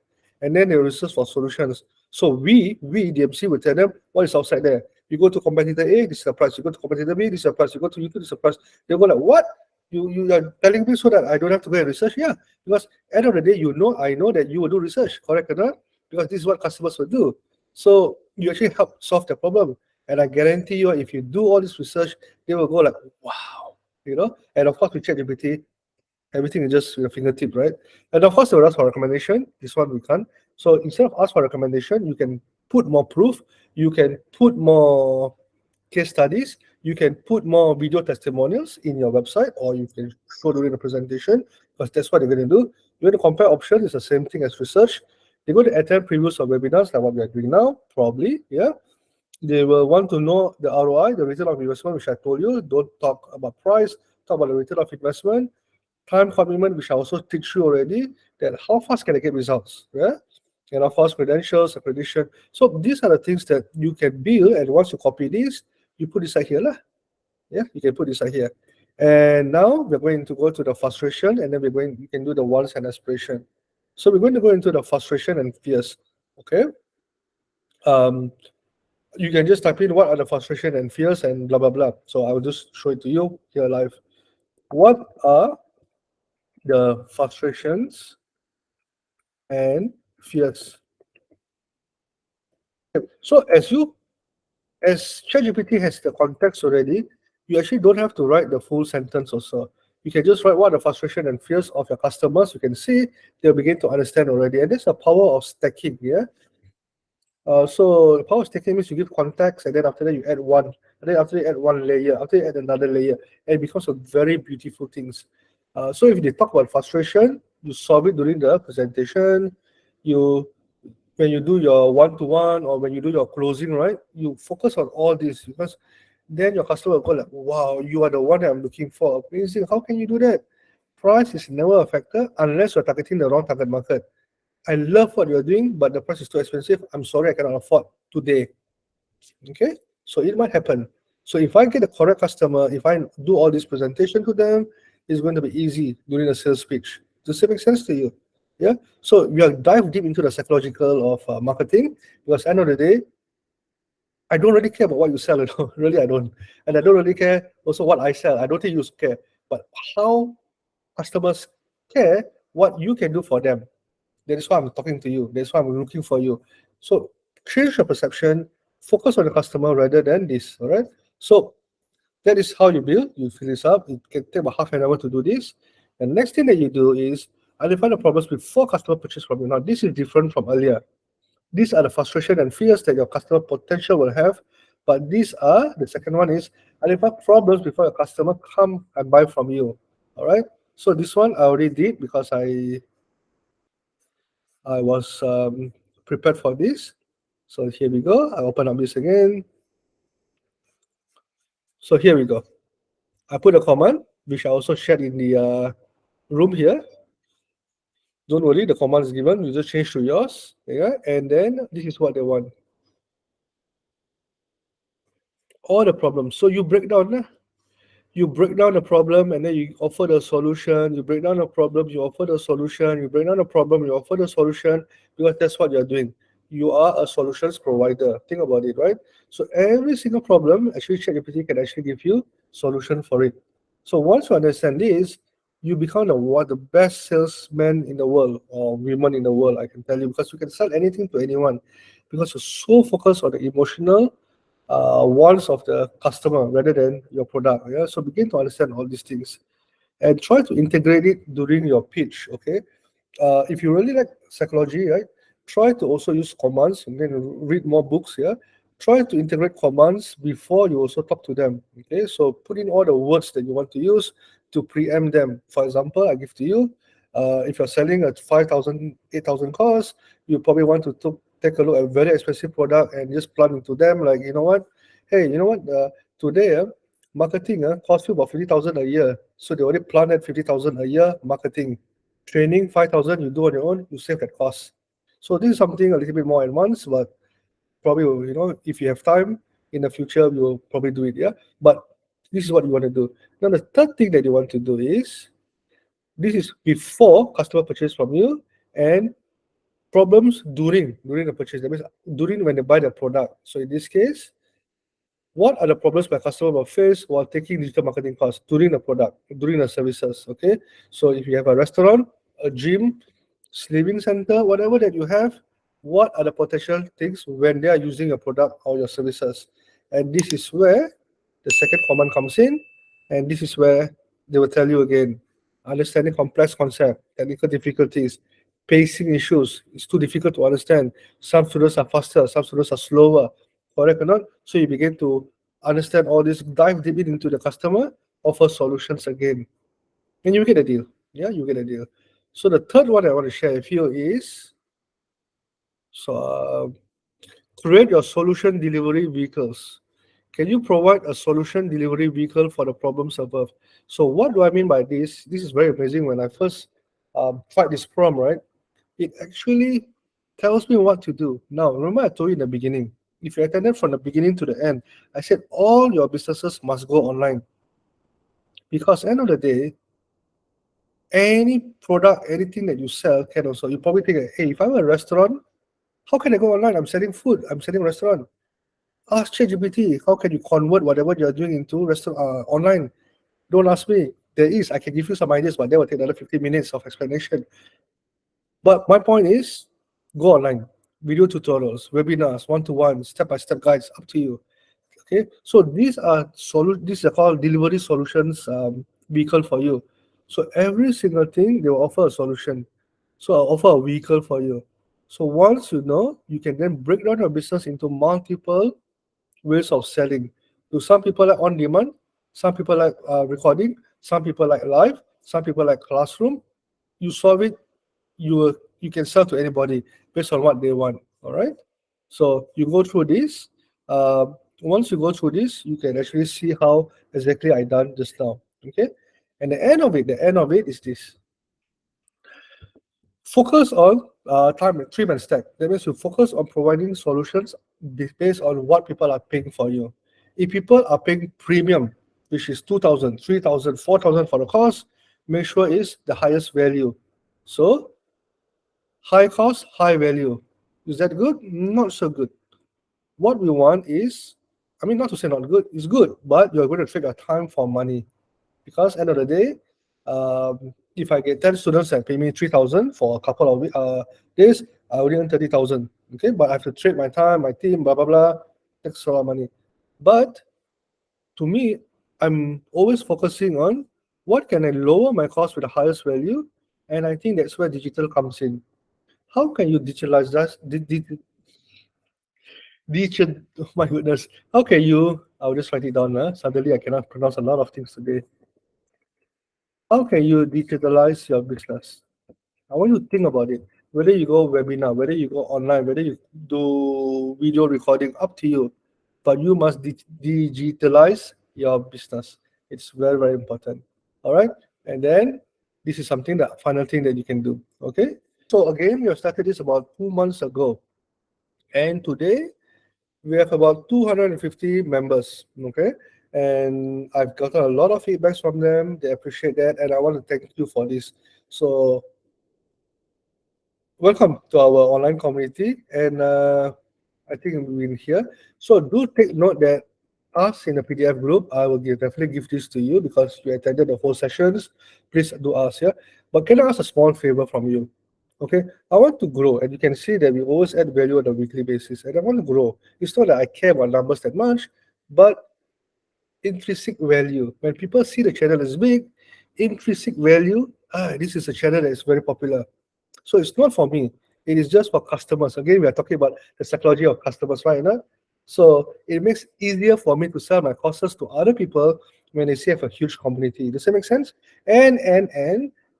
And then they research for solutions. So we DMC will tell them what is outside there. You go to competitor A, this is the price. You go to competitor B, this is the price. You go to YouTube, this is the price. They go like, what? You are telling me so that I don't have to go and research? Yeah, because end of the day, I know that you will do research, correct or not? Because this is what customers will do. So you actually help solve the problem. And I guarantee you, if you do all this research, they will go like, wow, And of course, with ChatGPT, everything is just with a fingertip, right? And of course, they will ask for recommendation. This one we can't. So instead of ask for recommendation, you can put more proof. You can put more case studies. You can put more video testimonials in your website, or you can show during the presentation, because that's what they're going to do. You're going to compare options. It's the same thing as research. They're going to attend previews of webinars like what we are doing now, probably, yeah. They will want to know the ROI, the return of investment, which I told you. Don't talk about price, talk about the return of investment. Time commitment, which I also teach you already, that how fast can I get results, yeah? And of course, credentials, accreditation. So these are the things that you can build, and once you copy this, you put this right here, lah. Yeah, you can put this right here. And now we're going to go to the frustration, and then you can do the wants and aspiration. So we're going to go into the frustration and fears, okay? You can just type in what are the frustration and fears and blah, blah, blah. So I will just show it to you here live. What are the frustrations and fears? So as ChatGPT has the context already, you actually don't have to write the full sentence also. You can just write what are the frustration and fears of your customers. You can see they'll begin to understand already. And that's the power of stacking, yeah? So the power of stacking means you give context, and then after that you add one, and then after you add one layer, after you add another layer, and it becomes a very beautiful things. So if they talk about frustration, you solve it during the presentation. When you do your one-to-one or when you do your closing, right, you focus on all this, because then your customer will go like, wow, you are the one that I'm looking for. Amazing. How can you do that? Price is never a factor unless you're targeting the wrong target market. I love what you're doing, but the price is too expensive. I'm sorry, I cannot afford today. Okay, so it might happen. So if I get the correct customer, if I do all this presentation to them, it's going to be easy during the sales pitch. Does it make sense to you? Yeah. So we are dive deep into the psychological of marketing, because end of the day, I don't really care about what you sell. Really, I don't, and I don't really care also what I sell. I don't think you care, but how customers care what you can do for them. That is why I'm talking to you. That's why I'm looking for you. So change your perception, focus on the customer rather than this. All right. So that is how you build. You fill this up. It can take about half an hour to do this. The next thing that you do is identify the problems before customer purchase from you. Now, this is different from earlier. These are the frustration and fears that your customer potential will have. But the second one is identify problems before your customer come and buy from you. All right. So this one I already did because I was prepared for this. So here we go. I open up this again. So here we go. I put a command, which I also shared in the room here. Don't worry, the command is given. You just change to yours. Yeah, and then this is what they want. All the problems. So you break down. You break down the problem, and then you offer the solution. You break down the problem, you offer the solution. You break down the problem, you offer the solution, because that's what you're doing. You are a solutions provider. Think about it, right? So every single problem, actually ChatGPT can actually give you solution for it. So once you understand this, you become the best salesman in the world, or women in the world, I can tell you, because you can sell anything to anyone, because you're so focused on the emotional wants of the customer rather than your product. Yeah, so begin to understand all these things and try to integrate it during your pitch. Okay, if you really like psychology, right, try to also use commands and then read more books. Yeah, try to integrate commands before you also talk to them. Okay, so put in all the words that you want to use to preempt them. For example, I give to you, if you're selling a 5,000, 8,000 course, you probably want to take a look at very expensive product and just plug into them like, you know what, hey, you know what, today marketing costs you about 50,000 a year. So they already plan at 50,000 a year marketing. Training 5,000 you do on your own, you save that cost. So this is something a little bit more advanced, but probably if you have time in the future, we will probably do it. Yeah, but this is what you want to do. Now the third thing that you want to do is, this is before customer purchase from you, and problems during the purchase. That means during when they buy the product. So in this case, what are the problems my customer will face while taking digital marketing course during the product, during the services? Okay, so if you have a restaurant, a gym, slimming center, whatever that you have, what are the potential things when they are using your product or your services? And this is where the second command comes in, and this is where they will tell you again, understanding complex concept, technical difficulties, pacing issues. It's too difficult to understand. Some students are faster, some students are slower. Correct or not? So you begin to understand all this, dive deep into the customer, offer solutions again, and you get a deal. Yeah, you get a deal. So the third one I want to share with you is, so create your solution delivery vehicles. Can you provide a solution delivery vehicle for the problems above? So what do I mean by this? This is very amazing. When I first tried this prompt, right, it actually tells me what to do. Now, remember I told you in the beginning, if you attended from the beginning to the end, I said all your businesses must go online. Because end of the day, any product, anything that you sell can also, you probably think, hey, if I'm a restaurant, how can I go online? I'm selling food, I'm selling restaurant. Ask ChatGPT, how can you convert whatever you're doing into restaurant online? Don't ask me. There is, I can give you some ideas, but that will take another 15 minutes of explanation. But my point is, go online. Video tutorials, webinars, one-to-one, step-by-step guides, up to you. Okay, so these are called delivery solutions vehicle for you. So every single thing they will offer a solution. So I'll offer a vehicle for you. So once you know, you can then break down your business into multiple ways of selling. Do some people like on demand? Some people like recording. Some people like live. Some people like classroom. You solve it. You can sell to anybody based on what they want. All right. So you go through this. Once you go through this, you can actually see how exactly I done just now. Okay. And the end of it is this. Focus on time, trim and stack. That means you focus on providing solutions based on what people are paying for you. If people are paying premium, which is 2,000, 3,000, 4,000 for the cost, make sure it's the highest value. So high cost, high value. Is that good? Not so good. What we want is, I mean, not to say not good, it's good, but you're going to trade your time for money. Because end of the day, if I get 10 students that pay me 3,000 for a couple of days, I only earn 30,000. Okay, but I have to trade my time, my team, blah blah blah. Takes a lot of money. But to me, I'm always focusing on what can I lower my cost with the highest value, and I think that's where digital comes in. How can you digitalize that? Oh my goodness. How can you? I'll just write it down. Suddenly, I cannot pronounce a lot of things today. How can you digitalize your business? I want you to think about it. Whether you go webinar, whether you go online, whether you do video recording, up to you. But you must digitalize your business. It's very, very important. All right. And then this is something that final thing that you can do. Okay. So again, we have started this about 2 months ago. And today we have about 250 members. Okay. And I've gotten a lot of feedbacks from them. They appreciate that. And I want to thank you for this. So welcome to our online community, and I think we've been here. So do take note that us in the PDF group, I will definitely give this to you because you attended the whole sessions. Please do ask here. But can I ask a small favor from you? Okay, I want to grow, and you can see that we always add value on a weekly basis, and I want to grow. It's not that I care about numbers that much, but intrinsic value. When people see the channel is big, intrinsic value, this is a channel that is very popular. So it's not for me. It is just for customers. Again, we are talking about the psychology of customers, right? So it makes easier for me to sell my courses to other people when they see I have a huge community. Does that make sense? And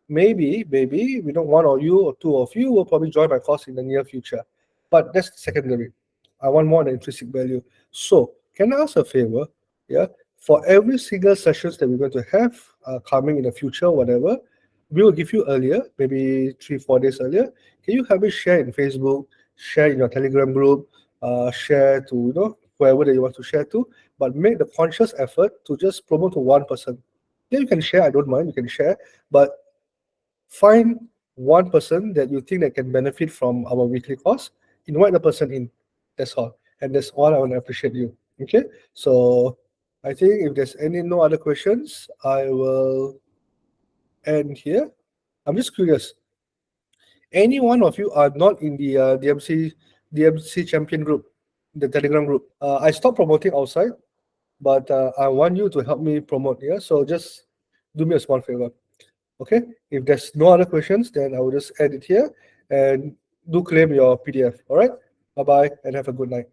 maybe we don't one or you or two of you will probably join my course in the near future. But that's secondary. I want more than intrinsic value. So can I ask a favor? Yeah. For every single sessions that we're going to have coming in the future, whatever, we will give you earlier, maybe 3, 4 days earlier. Can you help me share in Facebook, share in your Telegram group, share to whoever that you want to share to, but make the conscious effort to just promote to one person. Yeah, you can share. I don't mind. You can share, but find one person that you think that can benefit from our weekly course. Invite the person in. That's all, and that's all I want to appreciate you. Okay, so I think if there's no other questions, I will end here. I'm just curious. Any one of you are not in the DMC champion group, the Telegram group. I stopped promoting outside, but I want you to help me promote. Yeah, so just do me a small favor. Okay. If there's no other questions, then I will just end it here and do claim your PDF. All right. Bye bye and have a good night.